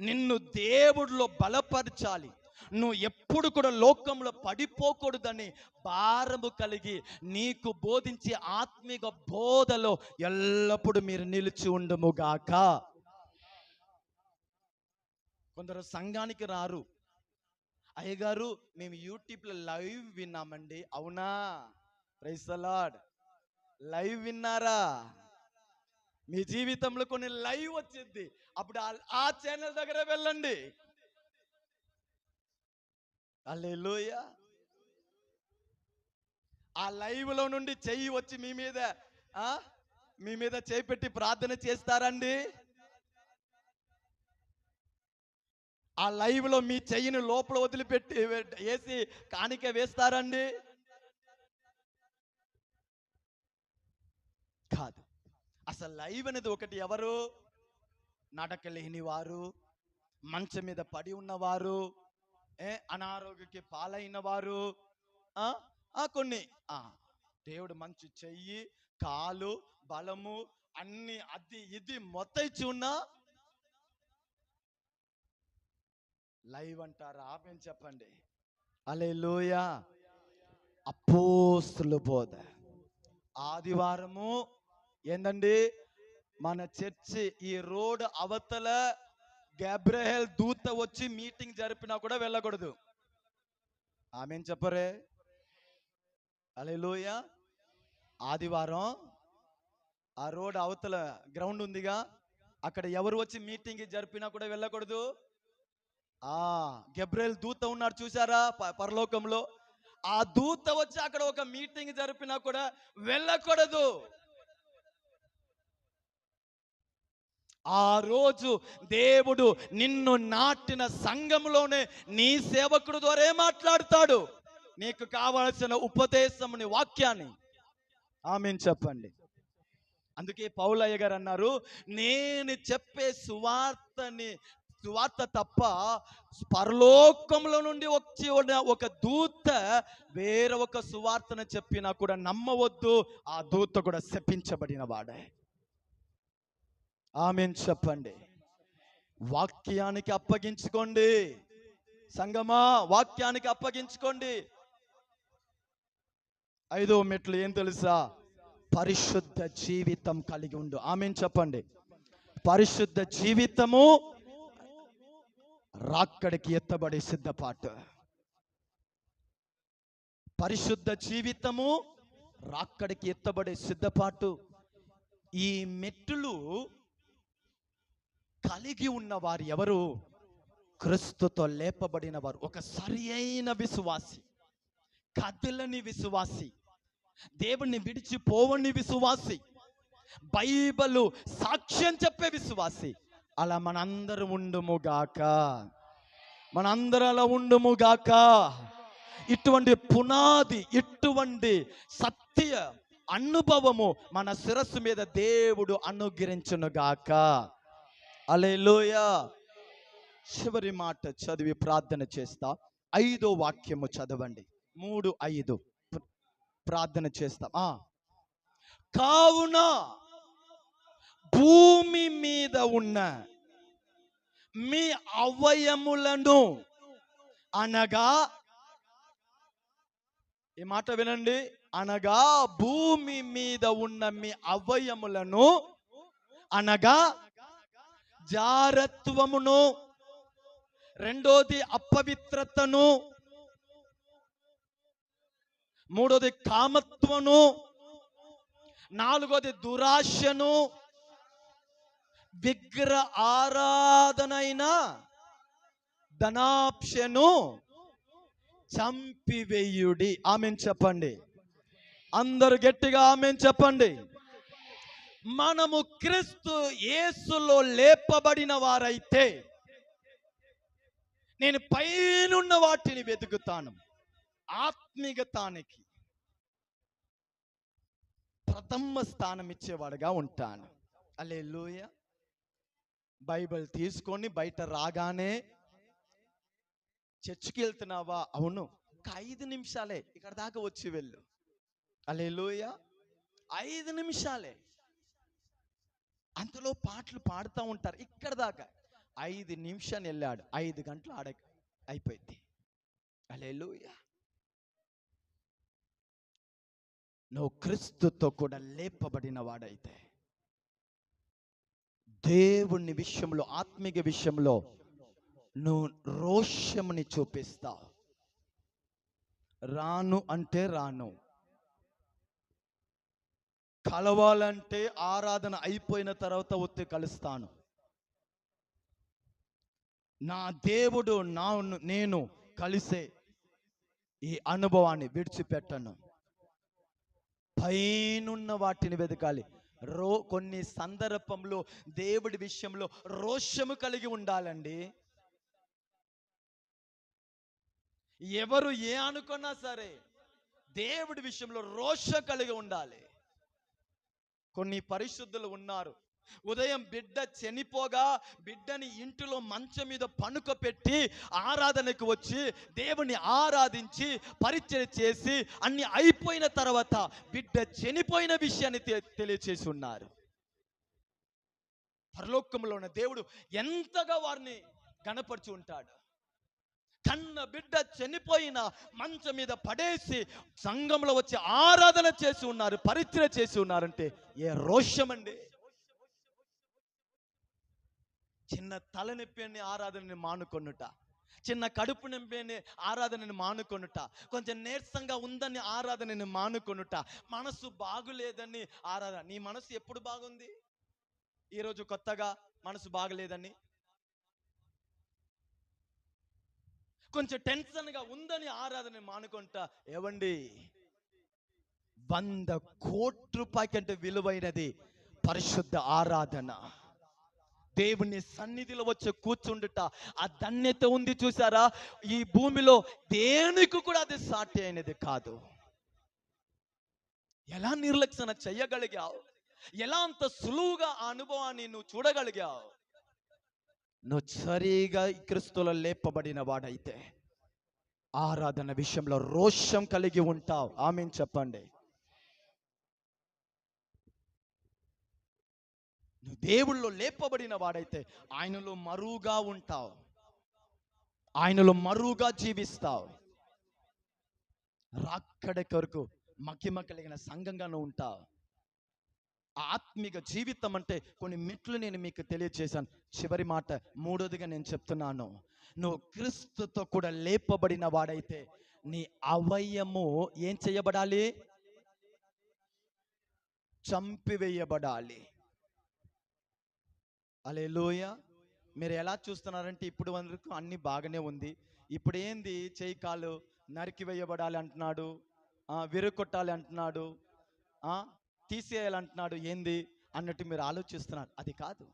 నిన్ను దేవుడిలో బలపరచాలి, నువ్వు ఎప్పుడు కూడా లోకంలో పడిపోకూడదని భారము కలిగి నీకు బోధించే ఆత్మీయ బోధలో ఎల్లప్పుడూ మీరు నిలిచి ఉండుముగాక. కొందరు సంఘానికి రారు, అయ్యగారు మేము యూట్యూబ్లో లైవ్ విన్నామండి. అవునా? Praise the lord. లైవ్ విన్నారా? మీ జీవితంలో కొన్ని లైవ్ వచ్చింది, అప్పుడు ఆ ఛానల్ దగ్గర వెళ్ళండి. హల్లెలూయా. ఆ లైవ్ లో నుండి చెయ్యి వచ్చి మీ మీద చేయి పెట్టి ప్రార్థన చేస్తారండి. ఆ లైవ్ లో మీ చెయ్యిని లోపల వదిలిపెట్టి వేసి కానిక వేస్తారండి? కాదు. అసలు లైవ్ అనేది ఒకటి, ఎవరు నడకలేని వారు, మంచం మీద పడి ఉన్నవారు, అనారోగ్యకి పాలైన వారు, కొన్ని దేవుడు మంచి చెయ్యి, కాలు, బలము అన్ని అది ఇది మొత్తం ఇచ్చి ఉన్నా లైవ్ అంటారా? ఆమెన్ చెప్పండి. హల్లెలూయా. అపోస్తుల బోధ ఆదివారము ఏందండి, మన చర్చి ఈ రోడ్ అవతల గబ్రియెల్ దూత వచ్చి మీటింగ్ జరిపినా కూడా వెళ్ళకూడదు. ఆమెన్ చెప్పరే? హల్లెలూయా. ఆదివారం ఆ రోడ్ అవతల గ్రౌండ్ ఉందిగా, అక్కడ ఎవరు వచ్చి మీటింగ్ జరిపినా కూడా వెళ్ళకూడదు. గబ్రియెల్ దూత ఉన్నాడు చూసారా పరలోకంలో, ఆ దూత వచ్చి అక్కడ ఒక మీటింగ్ జరిపినా కూడా వెళ్ళకూడదు. ఆ రోజు దేవుడు నిన్ను నాటిన సంఘంలోనే నీ సేవకుడు ద్వారా మాట్లాడతాడు, నీకు కావలసిన ఉపదేశముని, వాక్యాన్ని. ఆమేన్ చెప్పండి. అందుకే పౌలయ్య గారు అన్నారు, నేను చెప్పే సువార్త తప్ప పరలోకంలో నుండి వచ్చి ఒక దూత వేరే ఒక సువార్తను చెప్పినా కూడా నమ్మవద్దు, ఆ దూత కూడా శపించబడిన వాడే. ఆమేన్ చెప్పండి. వాక్యానికి అప్పగించుకోండి సంగమా, వాక్యానికి అప్పగించుకోండి. 5వ మెట్లు ఏం తెలుసా? పరిశుద్ధ జీవితం కలిగి ఉండు. ఆమేన్ చెప్పండి. పరిశుద్ధ జీవితము రాక్కడికి ఎత్తబడే సిద్ధపాటు. పరిశుద్ధ జీవితము రాక్కడికి ఎత్తబడే సిద్ధపాటు. ఈ మెట్టులు కలిగి ఉన్న వారు ఎవరు? క్రీస్తుతో లేపబడిన వారు. ఒక సరి అయిన విశ్వాసి, కదలని విశ్వాసి, దేవుణ్ణి విడిచిపోవని విశ్వాసి, బైబిలు సాక్ష్యం చెప్పే విశ్వాసి. అలా మనందరం ఉండుముగాక, మనందరం అలా ఉండుముగాక. ఇటువంటి పునాది, ఇటువంటి సత్య అనుభవము మన శిరస్సు మీద దేవుడు అనుగ్రహించునుగాక. హల్లెలూయా. చివరి మాట చదివి ప్రార్థన చేస్తా. 5వ వాక్యము చదవండి. 3:5 ప్రార్థన చేస్తాం. కావున భూమి మీద ఉన్న మీ అవయములను, అనగా, ఈ మాట వినండి, అనగా భూమి మీద ఉన్న మీ అవయములను, అనగా జారత్వమును, రెండోది అపవిత్రతను, మూడోది కామత్వను, నాలుగోది దురాశను, విగ్రహ ఆరాధనైన ధనాప్షను చంపివేయుడి. ఆమేన్ చెప్పండి. అందరు గట్టిగా ఆమేన్ చెప్పండి. మనము క్రీస్తు యేసులో లేపబడిన వారైతే నేను పైనున్న వాటిని వెతుకుతాను, ఆత్మీయతానికి ప్రథమ స్థానం ఇచ్చేవాడుగా ఉంటాను. హల్లెలూయా. బైబిల్ తీసుకొని బయట రాగానే చర్చికి వెళ్తున్నావా? అవును. ఒక 5 నిమిషాలే, ఇక్కడ దాకా వచ్చి వెళ్ళు. హల్లెలూయా. 5 నిమిషాలే. అంతలో పాటలు పాడుతూ ఉంటారు. ఇక్కడ దాకా 5 నిమిషాలు వెళ్ళాడు, 5 గంటలు ఆడ అయిపోయింది. హల్లెలూయా. నువ్వు క్రీస్తుతో కూడా లేపబడిన వాడైతే దేవుని విషయంలో, ఆత్మీయ విషయంలో నువ్వు రోషముని చూపిస్తావు. రాను అంటే రాను, కలవాలంటే ఆరాధన అయిపోయిన తర్వాత వచ్చి కలుస్తాను. నా దేవుడు నేను కలిసే ఈ అనుభవాన్ని విడిచిపెట్టను. పైనున్న వాటిని వెతకాలి. కొన్ని సందర్భంలో దేవుడి విషయంలో రోషము కలిగి ఉండాలండి. ఎవరు ఏ అనుకున్నా సరే దేవుడి విషయంలో రోషం కలిగి ఉండాలి. కొన్ని పరిశుద్ధులు ఉన్నారు, ఉదయం బిడ్డ చనిపోగా బిడ్డని ఇంటిలో మంచం మీద పనుకోపెట్టి ఆరాధనకు వచ్చి దేవుని ఆరాధించి పరిచయం చేసి అన్ని అయిపోయిన తర్వాత బిడ్డ చనిపోయిన విషయాన్ని తెలియచేసి ఉన్నారు. పరలోకంలో ఉన్న దేవుడు ఎంతగా వారిని గణపరిచి ఉంటాడు. కన్న బిడ్డ చనిపోయిన మంచం మీద పడేసి సంఘంలో వచ్చి ఆరాధన చేసి ఉన్నారు, పరిచయం చేసి ఉన్నారంటే ఏ రోషమండి. చిన్న తలనొప్పిని ఆరాధనని మానుకొనుట, చిన్న కడుపు నొప్పిని ఆరాధనని మానుకొనుట, కొంచెం నీరసంగా ఉందని ఆరాధనని మానుకొనుట, మనసు బాగులేదని ఆరాధన. నీ మనసు ఎప్పుడు బాగుంది? ఈరోజు కొత్తగా మనసు బాగలేదని, కొంచెం టెన్షన్గా ఉందని ఆరాధన మానుకుంటా. ఏవండి, 100 కోట్ల రూపాయల కంటే విలువైనది పరిశుద్ధ ఆరాధన. దేవుని సన్నిధిలో వచ్చి కూర్చుండుట, ఆ ధన్యత ఉంది చూసారా? ఈ భూమిలో దేనికి కూడా అది సాటి అయినది కాదు. ఎలా నిర్లక్ష్యం చెయ్యగలిగావు? ఎలా అంత సులువుగా ఆ అనుభవాన్ని నువ్వు చూడగలిగావు? నువ్వు సరిగా క్రీస్తులో లేపబడిన వాడైతే ఆరాధన విషయంలో రోషం కలిగి ఉంటావు. ఆమేన్ చెప్పండి. నువ్వు దేవుళ్ళో లేపబడిన వాడైతే ఆయనలో మరువుగా ఉంటావు, ఆయనలో మరువుగా జీవిస్తావు. రాక్కడి కొరకు మహిమ కలిగిన సంఘంగా నువ్వు ఉంటావు. ఆత్మిక జీవితం అంటే కొన్ని మెట్లు నేను మీకు తెలియజేశాను. చివరి మాట మూడోదిగా నేను చెప్తున్నాను, నువ్వు క్రీస్తుతో కూడా లేపబడిన వాడైతే నీ అవయము ఏం చేయబడాలి? చంపివేయబడాలి. హల్లెలూయా. మీరు ఎలా చూస్తున్నారంటే ఇప్పుడు వరకు అన్ని బాగానే ఉంది, ఇప్పుడు ఏంది చేయి కాలు నరికివేయబడాలి అంటున్నాడు, విరుకొట్టాలి అంటున్నాడు, తీసేయాలంటున్నాడు, ఏంది అన్నట్టు మీరు ఆలోచిస్తున్నారు. అది కాదు.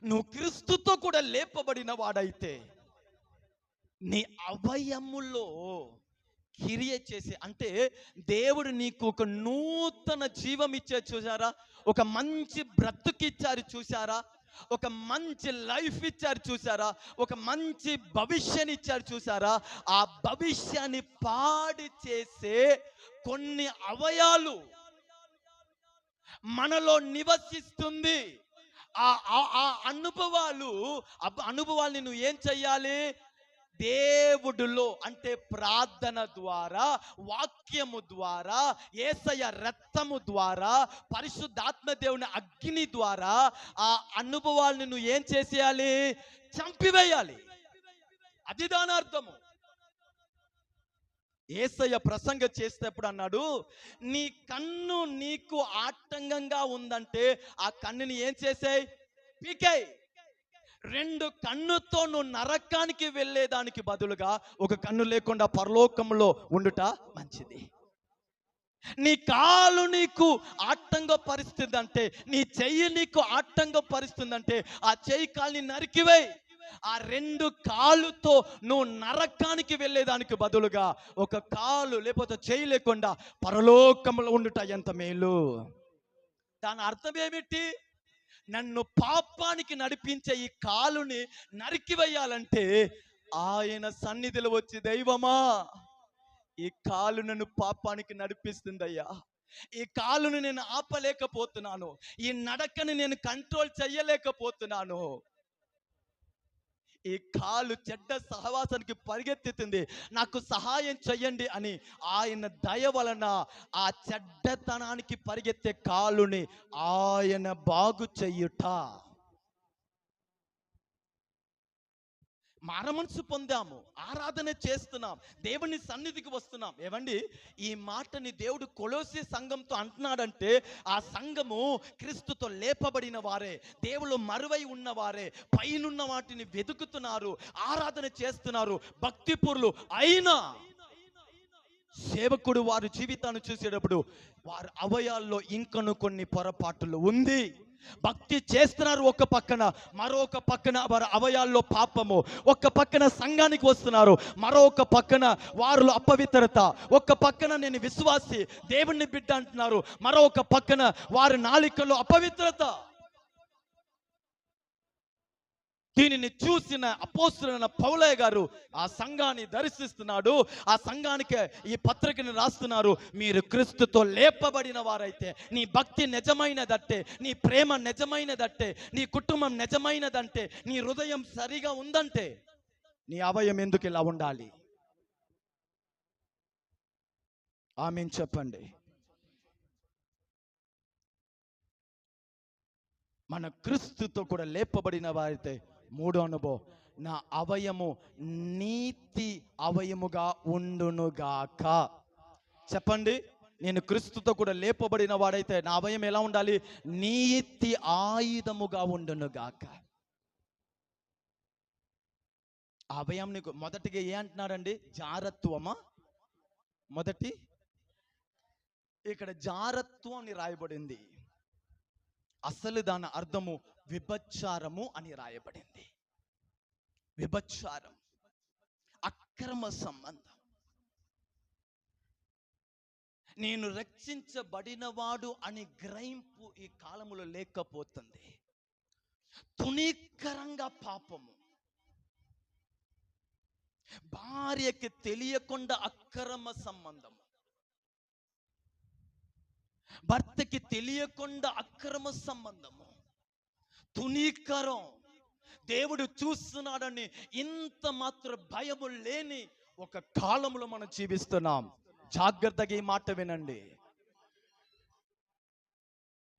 నువ్వు క్రీస్తుతో కూడా లేపబడిన వాడైతే నీ అవయములో క్రియ చేసి, అంటే దేవుడు నీకు ఒక నూతన జీవం ఇచ్చే చూసారా, ఒక మంచి బ్రతుకిచ్చారు చూసారా, ఒక మంచి లైఫ్ ఇచ్చారు చూసారా, ఒక మంచి భవిష్యాన్ని ఇచ్చారు చూసారా, ఆ భవిష్యాన్ని పాడి చేసే కొన్ని అవయాలు మనలో నివసిస్తుంది. ఆ అనుభవాల్ని నువ్వు ఏం చెయ్యాలి? దేవుడిలో, అంటే ప్రార్థన ద్వారా, వాక్యము ద్వారా, యేసయ్య రక్తము ద్వారా, పరిశుద్ధాత్మ దేవుని అగ్ని ద్వారా ఆ అనుభవాల్ని నువ్వు ఏం చేసేయాలి? చంపివేయాలి. అది దాని అర్థము. యేసయ్య ప్రసంగ చేసేటప్పుడు అన్నాడు, నీ కన్ను నీకు ఆటంకంగా ఉందంటే ఆ కన్నుని ఏం చేసేయ్? పీకేయ్. రెండు కన్నుతో నువ్వు నరకానికి వెళ్ళేదానికి బదులుగా ఒక కన్ను లేకుండా పరలోకంలో ఉండుట మంచిది. నీ కాలు నీకు ఆటంక పరిస్థితి అంటే, నీ చెయ్యి నీకు ఆటంక పరిస్థితి అంటే ఆ చెయ్యి కాలుని నరికివేయ్. ఆ రెండు కాలుతో నువ్వు నరకానికి వెళ్ళేదానికి బదులుగా ఒక కాలు లేకపోతే చెయ్యి లేకుండా పరలోకంలో ఉండుట ఎంత మేలు. దాని అర్థం ఏమిటి? నన్ను పాపానికి నడిపించే ఈ కాలుని నరికివేయాలంటే ఆయన సన్నిధిలో వచ్చి, దైవమా ఈ కాలు నన్ను పాపానికి నడిపిస్తుందయ్యా, ఈ కాలుని నేను ఆపలేకపోతున్నాను, ఈ నడకని నేను కంట్రోల్ చెయ్యలేకపోతున్నాను, ఈ కాలు చెడ్డ సహవాసానికి పరిగెత్తుతుంది, నాకు సహాయం చెయ్యండి అని ఆయన దయ వలన ఆ చెడ్డతనానికి పరిగెత్తే కాలుని ఆయన బాగు చెయ్యుట. మారమనసు పొందాము, ఆరాధన చేస్తున్నాం, దేవుని సన్నిధికి వస్తున్నాం. ఏమండి, ఈ మాటని దేవుడు కొలొస్సే సంఘంతో అంటున్నాడంటే ఆ సంఘము క్రీస్తుతో లేపబడిన వారే, దేవుళ్ళు మరువై ఉన్నవారే, పైనున్న వాటిని వెతుకుతున్నారు, ఆరాధన చేస్తున్నారు, భక్తిపూర్లు అయినా సేవకుడు వారి జీవితాన్ని చూసేటప్పుడు వారి అవయాల్లో ఇంకను కొన్ని పొరపాట్లు ఉంది. భక్తి చేస్తున్నారు ఒక పక్కన, మరొక పక్కన వారి అవయాల్లో పాపము, ఒక పక్కన సంఘానికి వస్తున్నారు, మరొక పక్కన వారిలో అపవిత్రత, ఒక పక్కన నేను విశ్వాసి దేవుని బిడ్డ అంటున్నారు, మరొక పక్కన వారి నాలికల్లో అపవిత్రత. దీనిని చూసిన అపోస్తలుడైన పౌలయ్య గారు ఆ సంఘాన్ని దర్శిస్తున్నాడు, ఆ సంఘానికి ఈ పత్రికను రాస్తున్నారు. మీరు క్రీస్తుతో లేపబడిన వారైతే, నీ భక్తి నిజమైనదంటే, నీ ప్రేమ నిజమైనదంటే, నీ కుటుంబం నిజమైనదంటే, నీ హృదయం సరిగా ఉందంటే నీ అవయం ఎందుకు ఇలా ఉండాలి? ఆమేన్ చెప్పండి. మన క్రీస్తుతో కూడా లేపబడిన వారైతే మూడో అనుభవం, నా అవయము నీతి అవయముగా ఉండునుగాక. చెప్పండి, నేను క్రీస్తుతో కూడా లేపబడిన వాడైతే నా అవయం ఎలా ఉండాలి? నీతి ఆయుధముగా ఉండునుగాక. అవయం నీకు మొదటిగా ఏ అంటున్నాడండి? జారత్వమా? మొదటి ఇక్కడ జారత్వం అని రాయబడింది, అసలు దాని అర్థము విభచారము అని రాయబడింది. విభచారం, అక్రమ సంబంధం. నేను రక్షించబడినవాడు అని గ్రహింపు ఈ కాలములో లేకపోతుంది. తునీకరంగా పాపము, భార్యకి తెలియకుండా అక్రమ సంబంధము, భర్తకి తెలియకుండా అక్రమ సంబంధము, తునీకరం. దేవుడు చూస్తున్నాడని ఇంత మాత్రం భయము లేని ఒక కాలంలో మనం జీవిస్తున్నాం. జాగ్రత్తగా ఈ మాట వినండి.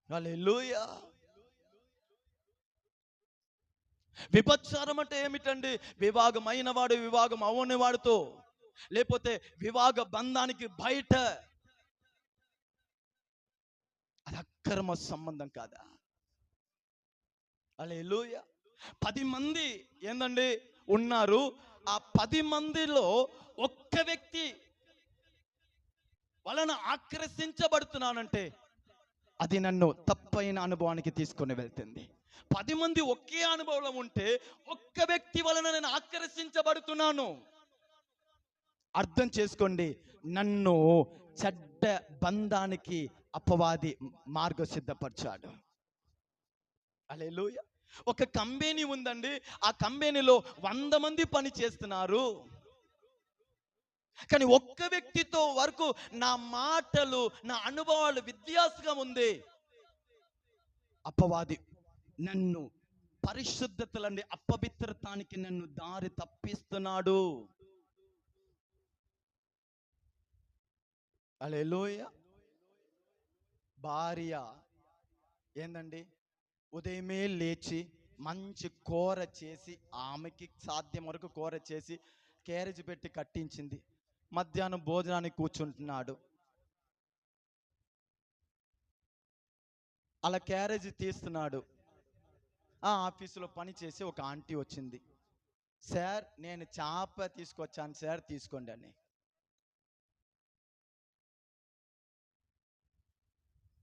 హల్లెలూయా. విభచారం అంటే ఏమిటండి? వివాహమైన వాడు వివాహం అవని వాడితో, లేకపోతే వివాహ బంధానికి బయట, అది అక్రమ సంబంధం కాదా? హల్లెలూయా. 10 మంది ఏందండి ఉన్నారు. ఆ 10 మందిలో ఒక్క వ్యక్తి వలన ఆకర్షించబడుతున్నానంటే అది నన్ను తప్పైన అనుభవానికి తీసుకొని వెళ్తుంది. 10 మంది ఒకే అనుభవం ఉంటే ఒక్క వ్యక్తి వలన నేను ఆకర్షించబడుతున్నాను. అర్థం చేసుకోండి, నన్ను చెడ్డ బంధానికి అపవాది మార్గం సిద్ధపరిచాడు. హల్లెలూయా. ఒక కంపెనీ ఉందండి, ఆ కంపెనీలో 100 మంది పని చేస్తున్నారు. కానీ ఒక్క వ్యక్తితో వరకు నా మాటలు, నా అనుభవాలు వ్యత్యాసంగా ఉంది. అపవాది నన్ను పరిశుద్ధతలండి అపవిత్రతానికి నన్ను దారి తప్పిస్తున్నాడు. హల్లెలూయా. భార్య ఏందండి ఉదయమే లేచి మంచి కూర చేసి, ఆమెకి సాధ్యం వరకు కూర చేసి క్యారేజ్ పెట్టి కట్టించింది. మధ్యాహ్నం భోజనానికి కూర్చుంటున్నాడు. అలా క్యారేజ్ తీస్తున్నాడు. ఆ ఆఫీసులో పని చేసి ఒక ఆంటీ వచ్చింది. సార్ నేను చేప తీసుకొచ్చాను సార్, తీసుకోండి అని.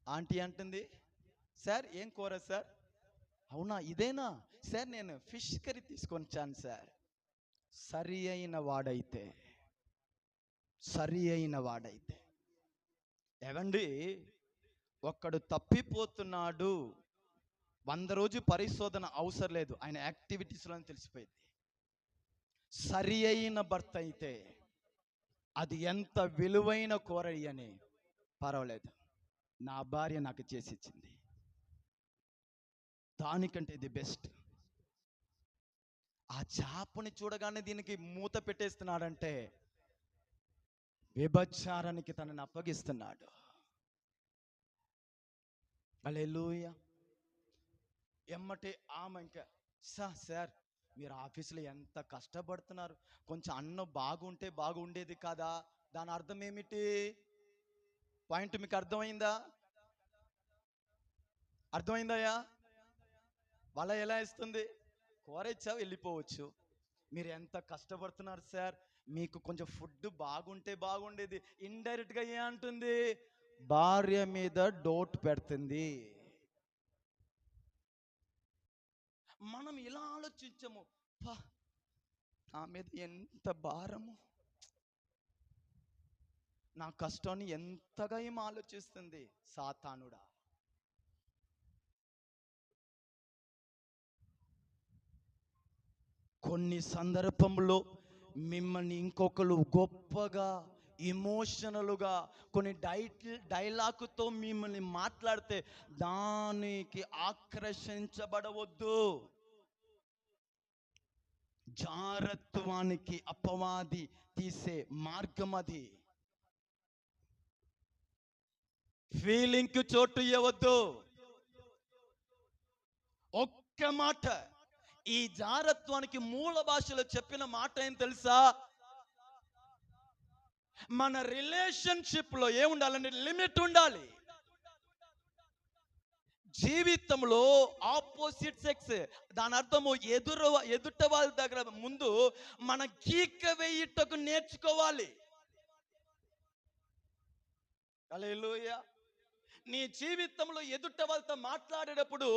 ఆంటీ అంటుంది, సార్ ఏం కూర సార్? అవునా ఇదేనా సార్, నేను ఫిష్ కర్రీ తీసుకొచ్చాను సార్. సరి అయిన వాడైతే, సరి అయిన వాడైతే ఏవండి, ఒక్కడు తప్పిపోతున్నాడు, 100 రోజు పరిశోధన అవసరం లేదు, ఆయన యాక్టివిటీస్లో తెలిసిపోయింది. సరి అయిన భర్త అయితే అది ఎంత విలువైన కూర అని పర్వాలేదు, నా భార్య నాకు చేసి ఇచ్చింది, దానికంటే ఇది బెస్ట్. ఆ చేపని చూడగానే దీనికి మూత పెట్టేస్తున్నాడంటే వ్యభిచారానికి తనని అప్పగిస్తున్నాడు. హల్లెలూయా. ఎమ్మటే ఆమె ఇంకా, సార్ మీరు ఆఫీసులో ఎంత కష్టపడుతున్నారు, కొంచెం అన్నం బాగుంటే బాగుండేది కదా. దాని అర్థం ఏమిటి? పాయింట్ మీకు అర్థమైందా? అర్థమైందయ్యా? వాళ్ళ ఎలా ఇస్తుంది? కూర ఇచ్చావు వెళ్ళిపోవచ్చు. మీరు ఎంత కష్టపడుతున్నారు సార్, మీకు కొంచెం ఫుడ్ బాగుంటే బాగుండేది. ఇండైరెక్ట్గా ఏ అంటుంది? భార్య మీద డౌట్ పెడుతుంది. మనం ఇలా ఆలోచించము, నా మీద ఎంత భారము, నా కష్టాన్ని ఎంతగా ఏం ఆలోచిస్తుంది. సాతానుడా, కొన్ని సందర్భంలో మిమ్మల్ని ఇంకొకరు గొప్పగా ఎమోషనల్గా కొన్ని డైలాగుతో మిమ్మల్ని మాట్లాడితే దానికి ఆకర్షించబడవద్దు. జారత్వానికి అపవాది తీసే మార్గం అది. ఫీలింగ్ చోటు ఇవ్వద్దు. ఒక్క మాట, ఈ జారత్వానికి మూల భాషలో చెప్పిన మాట ఏం తెలుసా? మన రిలేషన్షిప్ లో ఏముండాలంటే లిమిట్ ఉండాలి. జీవితంలో ఆపోజిట్ సెక్స్, దాని అర్థము ఎదుట వాళ్ళ దగ్గర ముందు మన గీక వేయుటకు నేర్చుకోవాలి. హల్లెలూయా. నీ జీవితంలో ఎదుట వాళ్ళతో మాట్లాడేటప్పుడు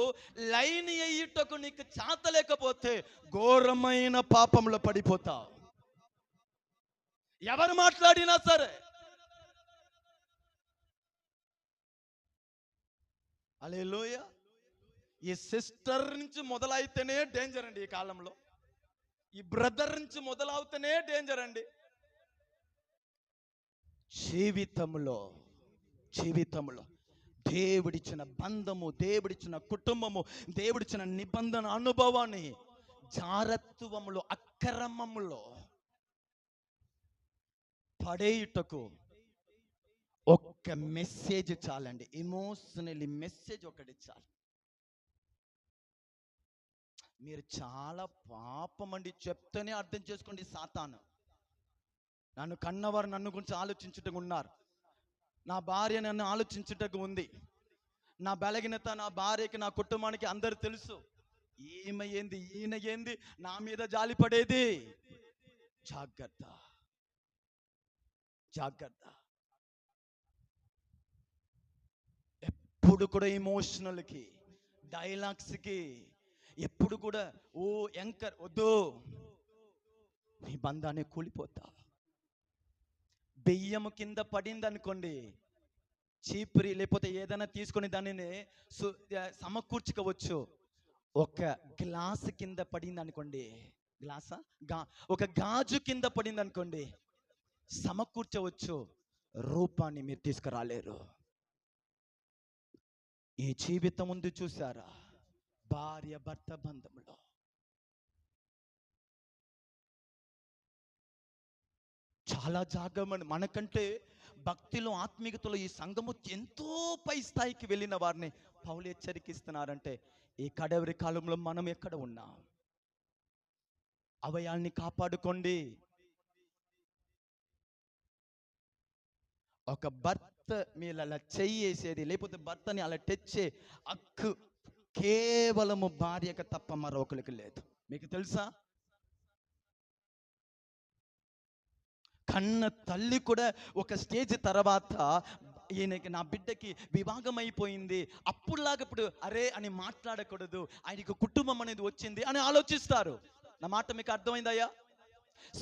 లైన్ వేయుటకు నీకు చేత లేకపోతే ఘోరమైన పాపంలో పడిపోతావు. ఎవరు మాట్లాడినా సరే. హల్లెలూయా. ఈ సిస్టర్ నుంచి మొదలైతేనే డేంజర్ అండి ఈ కాలంలో. ఈ బ్రదర్ నుంచి మొదలవుతేనే డేంజర్ అండి. జీవితంలో దేవుడిచ్చిన బంధము, దేవుడిచ్చిన కుటుంబము, దేవుడిచ్చిన నిబంధన అనుభవాన్ని జారత్వములో, అక్రమములో పడేయుటకు ఒక్క మెసేజ్ చాలండి, ఎమోషనల్లీ మెసేజ్ ఒకటి చాలు. మీరు చాలా పాపం అండి, చెప్తేనే అర్థం చేసుకోండి. సాతాను నన్ను కన్నవారు నన్ను గురించి ఆలోచించుటకు ఉన్నారు, నా భార్య నన్ను ఆలోచించుటకు ఉంది, నా బలహీనత నా భార్యకి నా కుటుంబానికి అందరు తెలుసు. ఈమె ఏంది ఈయన ఏంది నా మీద జాలి పడేది. జాగ్రత్త, జాగ్రత్త. ఎప్పుడు కూడా ఎమోషనల్కి, డైలాగ్స్కి, ఎప్పుడు కూడా ఓ యాంకర్ వద్దు, నీ బంధాన్ని కూలిపోతా. బియ్యము కింద పడింది అనుకోండి, చీపురి లేకపోతే ఏదైనా తీసుకొని దానిని సమకూర్చుకోవచ్చు. ఒక గ్లాసు కింద పడింది అనుకోండి, ఒక గాజు కింద పడింది అనుకోండి, సమకూర్చవచ్చు, రూపాన్ని మీరు తీసుకురాలేరు. ఈ జీవితం ముందు చూసారా, భార్య భర్త బంధంలో చాలా జాగ్రత్త. మనకంటే భక్తిలో ఆత్మీయతలో ఈ సంఘము ఎంతో పై స్థాయికి వెళ్ళిన వారిని పౌలు హెచ్చరికిస్తున్నారంటే, ఈ కడవరి కాలంలో మనం ఎక్కడ ఉన్నాం? అవయాల్ని కాపాడుకోండి. ఒక భర్త మీరు అలా చెయ్యేసేది, లేకపోతే భర్తని అలా తెచ్చే హక్కు కేవలము భార్యకు తప్ప మరొకరికి లేదు. మీకు తెలుసా? కన్న తల్లి కూడా ఒక స్టేజ్ తర్వాత ఈయనకి, నా బిడ్డకి వివాహం అయిపోయింది, అప్పుడులాగా ఇప్పుడు అరే అని మాట్లాడకూడదు, ఆయనకు కుటుంబం అనేది వచ్చింది అని ఆలోచిస్తారు. నా మాట మీకు అర్థమైందయ్యా?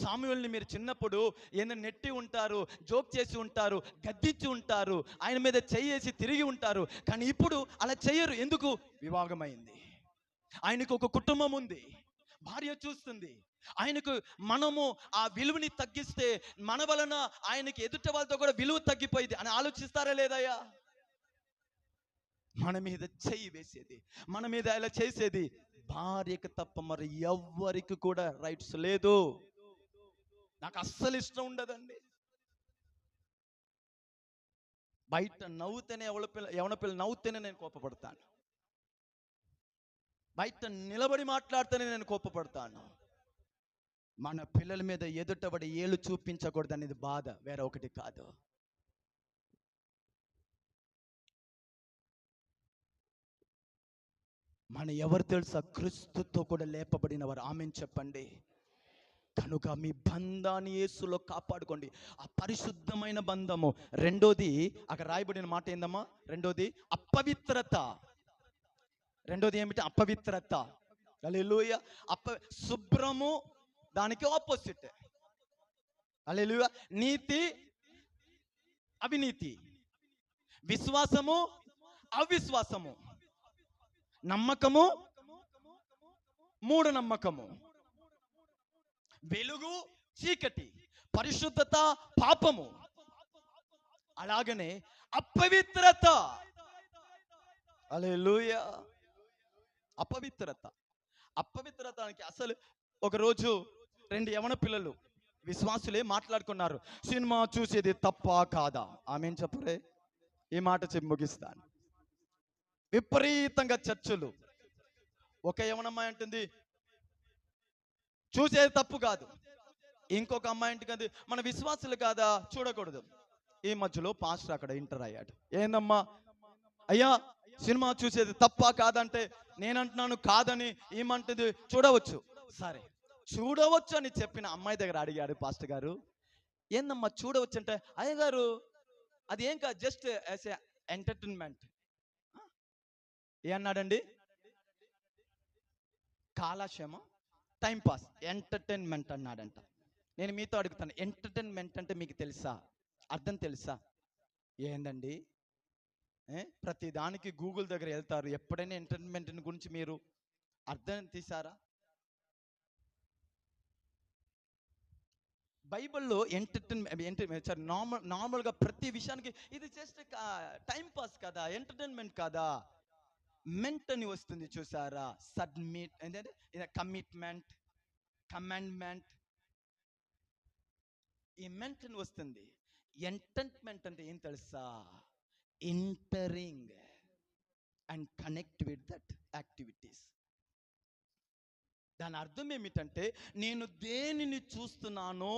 సాముయేలుని మీరు చిన్నప్పుడు ఈయన నెట్టి ఉంటారు, జోక్ చేసి ఉంటారు, గద్దించి ఉంటారు, ఆయన మీద చెయ్యేసి తిరిగి ఉంటారు. కానీ ఇప్పుడు అలా చెయ్యరు. ఎందుకు? వివాహం అయింది, ఆయనకు ఒక కుటుంబం ఉంది, భార్య చూస్తుంది. ఆయనకు మనము ఆ విలువని తగ్గిస్తే మన వలన ఆయనకి ఎదుట వాళ్ళతో కూడా విలువ తగ్గిపోయింది అని ఆలోచిస్తారా లేదయ్యా? మన మీద చెయ్యి వేసేది, మన మీద ఇలా చేసేది భార్యకు తప్ప మరి ఎవ్వరికి కూడా రైట్స్ లేదు. నాకు అస్సలు ఇష్టం ఉండదండి. బయట నవ్వుతేనే ఎవన పిల్ల నవ్వుతేనే నేను కోపపడతాను, బయట నిలబడి మాట్లాడితేనే నేను కోపపడతాను. మన పిల్లల మీద ఎదుటబడి ఏళ్ళు చూపించకూడదు అనేది బాధ, వేరే ఒకటి కాదు. మన ఎవరు తెలుసా? క్రీస్తుతో కూడా లేపబడిన వారు. ఆమేన్ చెప్పండి. కనుక మీ బంధాన్ని యేసులో కాపాడుకోండి, ఆ పరిశుద్ధమైన బంధము. రెండోది అక్కడ రాయబడిన మాట ఏందమ్మా? రెండోది అపవిత్రత. రెండోది ఏమిటి? అపవిత్రత. హల్లెలూయా. శుభ్రము దానికి ఆపోజిట్. హల్లెలూయా. నీతి అవినీతి, విశ్వాసము అవిశ్వాసము, నమ్మకము మూఢనమ్మకము, వెలుగు చీకటి, పరిశుద్ధత పాపము, అలాగనే అపవిత్రత. హల్లెలూయా. అపవిత్రత. అపవిత్రతానికి అసలు ఒకరోజు 2 యవన పిల్లలు విశ్వాసులే మాట్లాడుకున్నారు, సినిమా చూసేది తప్ప కాదా? ఆమేన్ చెప్పరే. ఈ మాట చెప్పి ముగిస్తాను. విపరీతంగా చర్చలు. ఒక యవనమ్మాయి అంటుంది చూసేది తప్పు కాదు, ఇంకొక అమ్మాయి అంటుంది మన విశ్వాసులు కాదా చూడకూడదు. ఈ మధ్యలో పాస్టర్ అక్కడ ఎంటర్ అయ్యాడు. ఏందమ్మా అయ్యా, సినిమా చూసేది తప్ప కాదంటే నేనంటున్నాను కాదని, ఏమంటుంది చూడవచ్చు. సరే చూడవచ్చు అని చెప్పిన అమ్మాయి దగ్గర అడిగాడు పాస్టర్ గారు, ఏందమ్మా చూడవచ్చు అంటే, అయ్యగారు అది ఏం కాదు, జస్ట్ యాజ్ ఎ ఎంటర్టైన్మెంట్. ఏమన్నాడండి? కాలక్షేమం, టైంపాస్, ఎంటర్టైన్మెంట్ అన్నాడంట. నేను మీతో అడుగుతాను, ఎంటర్టైన్మెంట్ అంటే మీకు తెలుసా? అర్థం తెలుసా? ఏందండి ప్రతి దానికి గూగుల్ దగ్గర వెళ్తారు, ఎప్పుడైనా ఎంటర్టైన్మెంట్ గురించి మీరు అర్థం తీసారా? బైబిల్లో ఎంటర్టైన్మెంట్ నార్మల్గా ప్రతి విషయానికి ఇది జస్ట్ టైం పాస్ కదా, ఎంటర్టైన్మెంట్ కదా. మెంట్ అని వస్తుంది చూసారా? సబ్మిట్ ఏంటంటే కమిట్మెంట్, కమాండ్మెంట్, ఈ మెంట్ అని వస్తుంది. ఎంటర్టైన్మెంట్ అంటే ఏం తెలుసా? Entering and connect with that activities. దాని అర్థం ఏమిటంటే, నేను దేనిని చూస్తున్నానో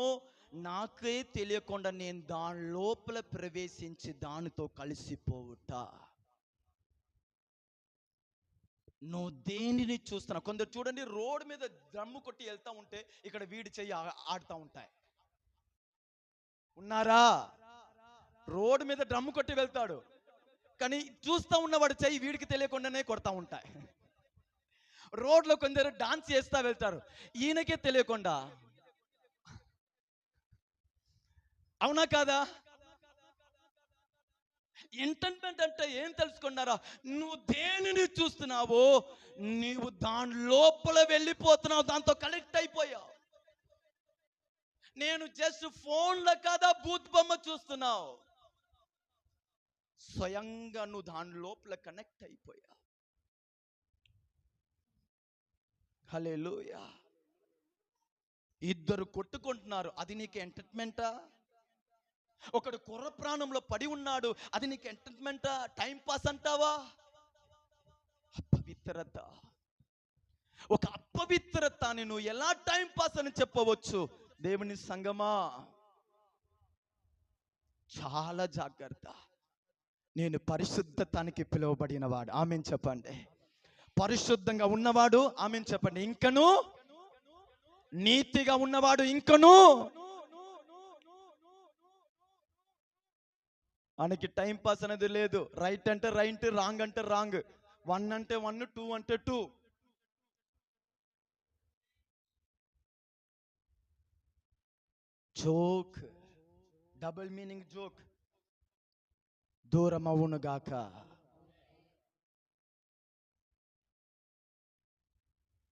నాకే తెలియకుండా నేను దాని లోపల ప్రవేశించి దానితో కలిసిపోవుట. నువ్వు దేనిని చూస్తున్నావు? కొందరు చూడండి, రోడ్డు మీద డ్రమ్ము కొట్టి వెళ్తా ఉంటే ఇక్కడ వీడి చెయ్యి ఆడుతూ ఉంటాయి. ఉన్నారా? రోడ్డు మీద డ్రమ్ము కొట్టి వెళ్తాడు, కానీ చూస్తూ ఉన్నవాడు చెయ్యి వీడికి తెలియకుండానే కొడతా ఉంటాయి. రోడ్లో కొందరు డాన్స్ చేస్తా వెళ్తారు, ఈయనకే తెలియకుండా. అవునా కాదా? ఎంటర్టైన్మెంట్ అంటే ఏం తెలుసుకున్నారా? నువ్వు దేనిని చూస్తున్నావో నీవు దాని లోపల వెళ్ళిపోతున్నావు, దాంతో కనెక్ట్ అయిపోయావు. నేను జస్ట్ ఫోన్లో కాదా బూత్ బొమ్మ చూస్తున్నావు, స్వయంగా నువ్వు దాని లోపల కనెక్ట్ అయిపోయావు. హల్లెలూయా. ఇద్దరు కొట్టుకుంటున్నారు, అది నీకు ఎంటర్టైన్మెంటా? ఒకడు కుర్ర ప్రాణంలో పడి ఉన్నాడు, అది నీకు ఎంటర్టైన్మెంటా? టైం పాస్ అంటావా? అపవిత్రత. ఒక అపవిత్రతని నువ్వు ఎలా టైం పాస్ అని చెప్పవచ్చు? దేవుని సంగమా, చాలా జాగ్రత్త. నేను పరిశుద్ధతానికి పిలువబడిన వాడు, ఆమేన్ చెప్పండి. పరిశుద్ధంగా ఉన్నవాడు, ఆమేన్ చెప్పండి. ఇంకను నీతిగా ఉన్నవాడు, ఇంకను మనకి టైం పాస్ అనేది లేదు. రైట్ అంటే రైట్, రాంగ్ అంటే రాంగ్, 1 అంటే 1, 2 అంటే 2. జోక్, డబుల్ మీనింగ్ జోక్, దూరం అవును గాక.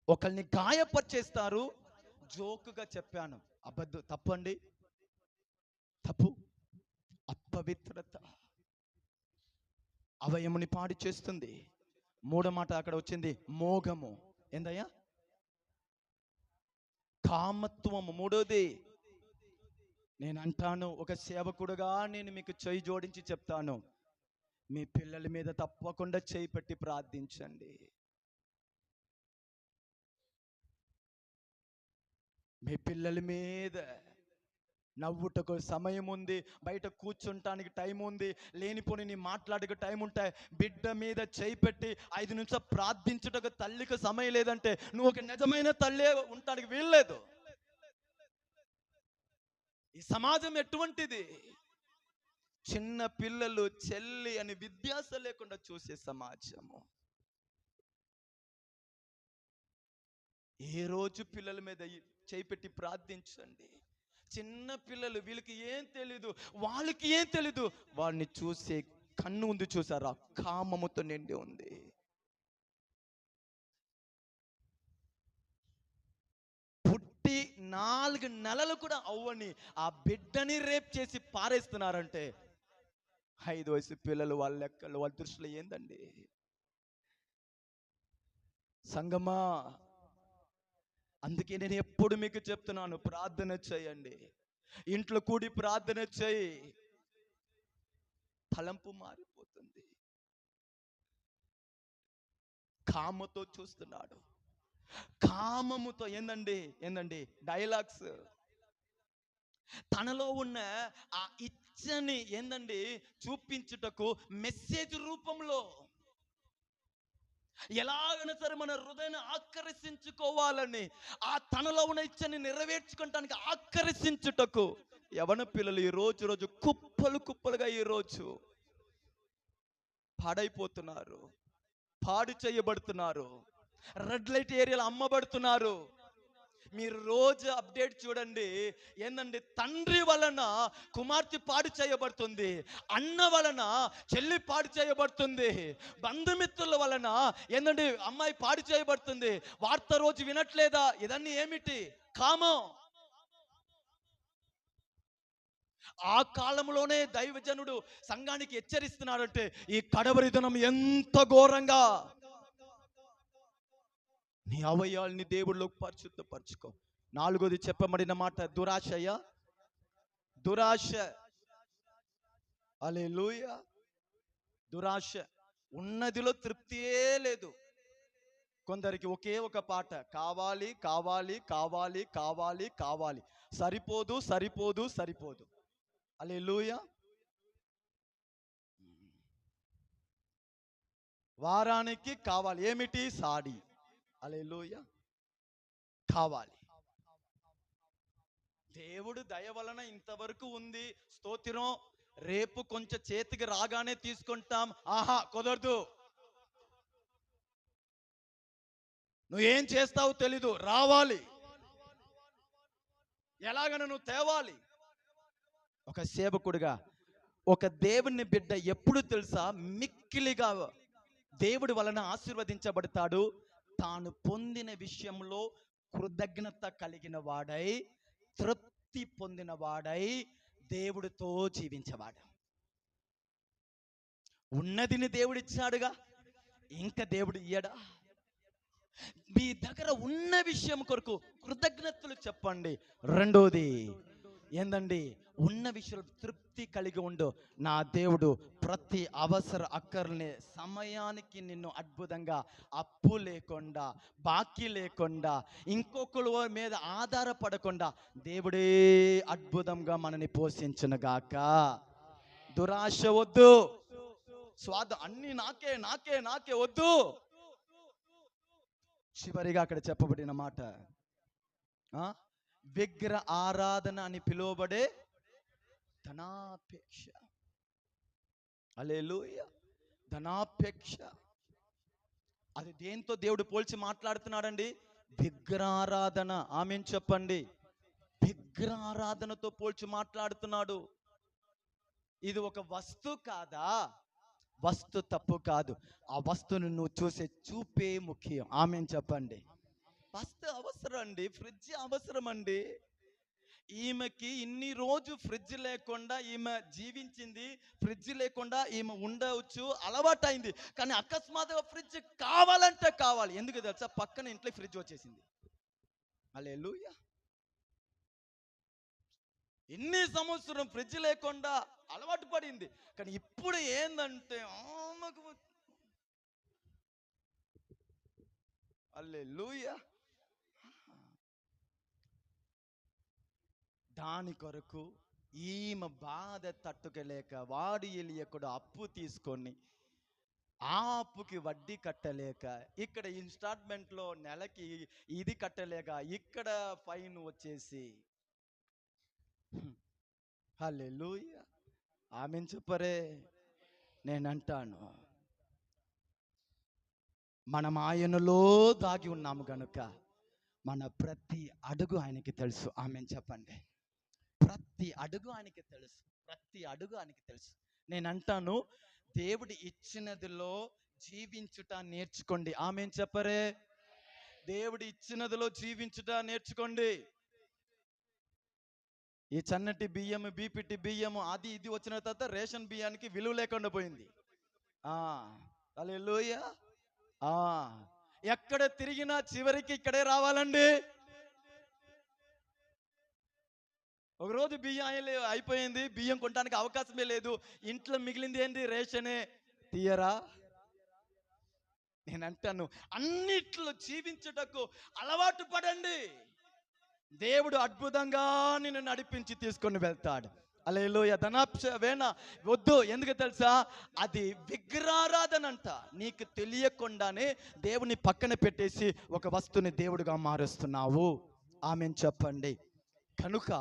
ఒకరిని గాయపరిచేస్తారు, జోకుగా చెప్పాను. అబద్ధం, తప్పండి, తప్పు. అపవిత్రత అవయముని పాడి చేస్తుంది. మూడో మాట అక్కడ వచ్చింది, మోగము. ఏందయ్యా? కామత్వము. మూడోది. నేను అంటాను, ఒక సేవకుడుగా నేను మీకు చేయి జోడించి చెప్తాను, మీ పిల్లల మీద తప్పకుండా చేయి పెట్టి ప్రార్థించండి. మీ పిల్లల మీద నవ్వుటకు సమయం ఉంది, బయట కూర్చుంటానికి టైం ఉంది, లేనిపోని నీ మాట్లాడక టైం ఉంటాయి. బిడ్డ మీద చేయి పెట్టి 5 నిమిషాలు ప్రార్థించుటకు తల్లికి సమయం లేదంటే నువ్వు ఒక నిజమైన తల్లి ఉంటానికి వీల్లేదు. ఈ సమాజం ఎటువంటిది? చిన్న పిల్లలు చెల్లి అని విద్యాస లేకుండా చూసే సమాజము. ఏ రోజు పిల్లల మీద చేయి పెట్టి ప్రార్థించండి. చిన్న పిల్లలు, వీళ్ళకి ఏం తెలీదు, వాళ్ళకి ఏం తెలీదు, వాడిని చూసే కన్ను ఉంది చూసారా, కామముతో నిండి ఉంది. పుట్టి 4 నెలలు కూడా అవ్వని ఆ బిడ్డని రేప్ చేసి పారేస్తున్నారంటే 5 వయసు పిల్లలు, వాళ్ళ లెక్కలు, వాళ్ళ దృష్టిలో ఏందండి? సంగమా, అందుకే నేను ఎప్పుడు మీకు చెప్తున్నాను, ప్రార్థన చేయండి. ఇంట్లో కూడి ప్రార్థన చేయి, తలంపు మారిపోతుంది. కామతో చూస్తున్నాడు, కామముతో. ఏందండి డైలాగ్స్. తనలో ఉన్న ఆ ఇచ్చని చూపించుటకు మెసేజ్ రూపంలో ఎలాగైనా సరే మన హృదయాన్ని ఆకర్షించుకోవాలని, ఆ తనలో ఉన్న ఇచ్చని నెరవేర్చుకోవటానికి ఆకర్షించుటకు యవన పిల్లలు ఈ రోజు కుప్పలుగా ఈ రోజు పాడైపోతున్నారు, పాడు చేయబడుతున్నారు, రెడ్ లైట్ ఏరియాలో అమ్మబడుతున్నారు. మీరు రోజు అప్డేట్ చూడండి. తండ్రి వలన కుమార్తె పాడు చేయబడుతుంది, అన్న వలన చెల్లి పాడు చేయబడుతుంది, బంధుమిత్రుల వలన అమ్మాయి పాడు చేయబడుతుంది. వార్త రోజు వినట్లేదా? ఇదన్నీ ఏమిటి? కామం. ఆ కాలంలోనే దైవజనుడు సంఘానికి హెచ్చరిస్తున్నాడంటే ఈ కడవరి దినం ఎంత ఘోరంగా. నీ అవయవాల్ని దేవుళ్ళకి పరిశుద్ధపరచుకో. 4వది చెప్పబడిన మాట దురాశ. హల్లెలూయా. దురాశ, ఉన్నదిలో తృప్తియే లేదు. కొందరికి ఒకే ఒక పాట, కావాలి కావాలి కావాలి కావాలి కావాలి, సరిపోదు సరిపోదు సరిపోదు. హల్లెలూయా. వారానికి కావాలి ఏమిటి? సాడి. హల్లెలూయా. కావాలి. దేవుడు దయ వలన ఇంతవరకు ఉంది, స్తోత్రం. రేపు కొంచెం చేతికి రాగానే తీసుకుంటాం, ఆహా కుదరదు. నువ్వేం చేస్తావో తెలీదు, రావాలి. ఎలాగైనా నువ్వు తేవాలి. ఒక సేవకుడిగా, ఒక దేవుని బిడ్డ ఎప్పుడు తెలుసా మిక్కిలిగా దేవుడి వలన ఆశీర్వదించబడతాడు? తాను పొందిన విషయంలో కృతజ్ఞత కలిగిన వాడై, తృప్తి పొందిన వాడై, దేవుడితో జీవించేవాడు. ఉన్నదిని దేవుడిచ్చాడుగా, ఇంకా దేవుడు ఇయ్యడా? మీ దగ్గర ఉన్న విషయం కొరకు కృతజ్ఞతలు చెప్పండి. రెండోది ఏందండి? ఉన్న విషయం తృప్తి కలిగి ఉండు. నా దేవుడు ప్రతి అవసర అక్కర్ని సమయానికి నిన్ను అద్భుతంగా, అప్పు లేకుండా, బాకీ లేకుండా, ఇంకొకరి మీద ఆధారపడకుండా దేవుడే అద్భుతంగా మనని పోషించునుగాక. దురాశ వద్దు, అన్ని నాకే నాకే నాకే వద్దు. చివరిగా అక్కడ చెప్పబడిన మాట, విగ్రహ ఆరాధన అని పిలువబడే ధనాపేక్ష. హల్లెలూయా. ధనాపేక్ష. అది దేంతో దేవుడు పోల్చి మాట్లాడుతున్నాడండి? విగ్రహారాధన. ఆమేన్ చెప్పండి. విగ్రహారాధనతో పోల్చి మాట్లాడుతున్నాడు. ఇది ఒక వస్తువు కాదా? వస్తు తప్పు కాదు, ఆ వస్తువును నువ్వు చూసే చూపే ముఖ్యం. ఆమేన్ చెప్పండి. వస్తు అవసరం అండి, ఫ్రిడ్జ్ అవసరం అండి. ఈమెకి ఇన్ని రోజు ఫ్రిడ్జ్ లేకుండా ఈమె జీవించింది, ఫ్రిడ్జ్ లేకుండా ఈమె ఉండవచ్చు, అలవాటైంది. కానీ అకస్మాత్తుగా ఫ్రిడ్జ్ కావాలంటే కావాలి. ఎందుకు తెలుసా? పక్కన ఇంట్లో ఫ్రిడ్జ్ వచ్చేసింది. హల్లెలూయా. ఎన్ని సంవత్సరం ఫ్రిడ్జ్ లేకుండా అలవాటు పడింది, కానీ ఇప్పుడు ఏందంటే ఆమెకు. హల్లెలూయా. దాని కొరకు ఈమె బాధ తట్టుకోలేక వాడు ఎలియకుడు అప్పు తీసుకొని, ఆ అప్పుకి వడ్డీ కట్టలేక, ఇక్కడ ఇన్స్టాల్మెంట్లో నెలకి ఇది కట్టలేక, ఇక్కడ ఫైన్ వచ్చేసి. హల్లెలూయా. ఆమేన్ చెప్పరే. నేనంటాను, మనం ఆయనలో దాగి ఉన్నాము గనుక మన ప్రతి అడుగు ఆయనకి తెలుసు. ఆమేన్ చెప్పండి. ప్రతి అడుగు ఆయనకి తెలుసు, ప్రతి అడుగు ఆయనకి తెలుసు. నేనంటాను, దేవుడు ఇచ్చినదిలో జీవించుట నేర్చుకోండి. ఆమేన్ చెప్పరే. దేవుడు ఇచ్చినదిలో జీవించుట నేర్చుకోండి. ఈ సన్నటి బియ్యం, బీపీటీ బియ్యం, అది ఇది వచ్చిన తర్వాత రేషన్ బియ్యానికి విలువ లేకుండా పోయింది. హల్లెలూయా. ఎక్కడ తిరిగినా చివరికి ఇక్కడే రావాలండి. ఒకరోజు బియ్యం అయిపోయింది, బియ్యం కొనడానికి అవకాశమే లేదు, ఇంట్లో మిగిలింది ఏంటి? రేషనే. తీయరా? నేనంటాను, అన్నిట్లో జీవించుటకు అలవాటు పడండి. దేవుడు అద్భుతంగా నిన్ను నడిపించి తీసుకొని వెళ్తాడు. హల్లెలూయా. ధనాపేక్ష వేణ వద్దు. ఎందుకు తెలుసా? అది విగ్రహారాధన అంట. నీకు తెలియకుండానే దేవుని పక్కన పెట్టేసి ఒక వస్తువుని దేవుడిగా మారుస్తున్నావు. ఆమేన్ చెప్పండి. కనుక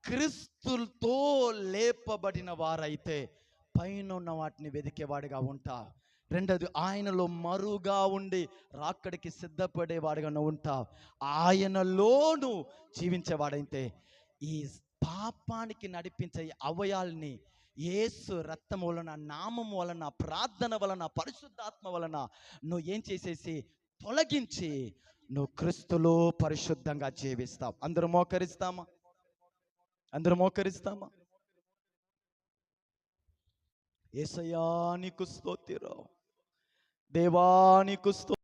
క్రీస్తుతో లేపబడిన వారైతే పైన ఉన్న వాటిని వెతికేవాడిగా ఉంటా. రెండోది, ఆయనలో మరుగా ఉండి రాకడికి సిద్ధపడేవాడిగా నువ్వు ఉంటావు. ఆయనలోను జీవించేవాడైతే ఈ పాపానికి నడిపించే అవయాల్ని యేసు రక్తం వలన, నామం వలన, ప్రార్థన వలన, పరిశుద్ధాత్మ వలన నువ్వు ఏం చేసేసి తొలగించి నువ్వు క్రీస్తులో పరిశుద్ధంగా జీవిస్తావు. అందరూ మోకరిస్తామా? అందరూ మోకరిస్తామా? యేసయ్యా నీకు స్తోత్రం, దేవా నీకు స్తోత్రం.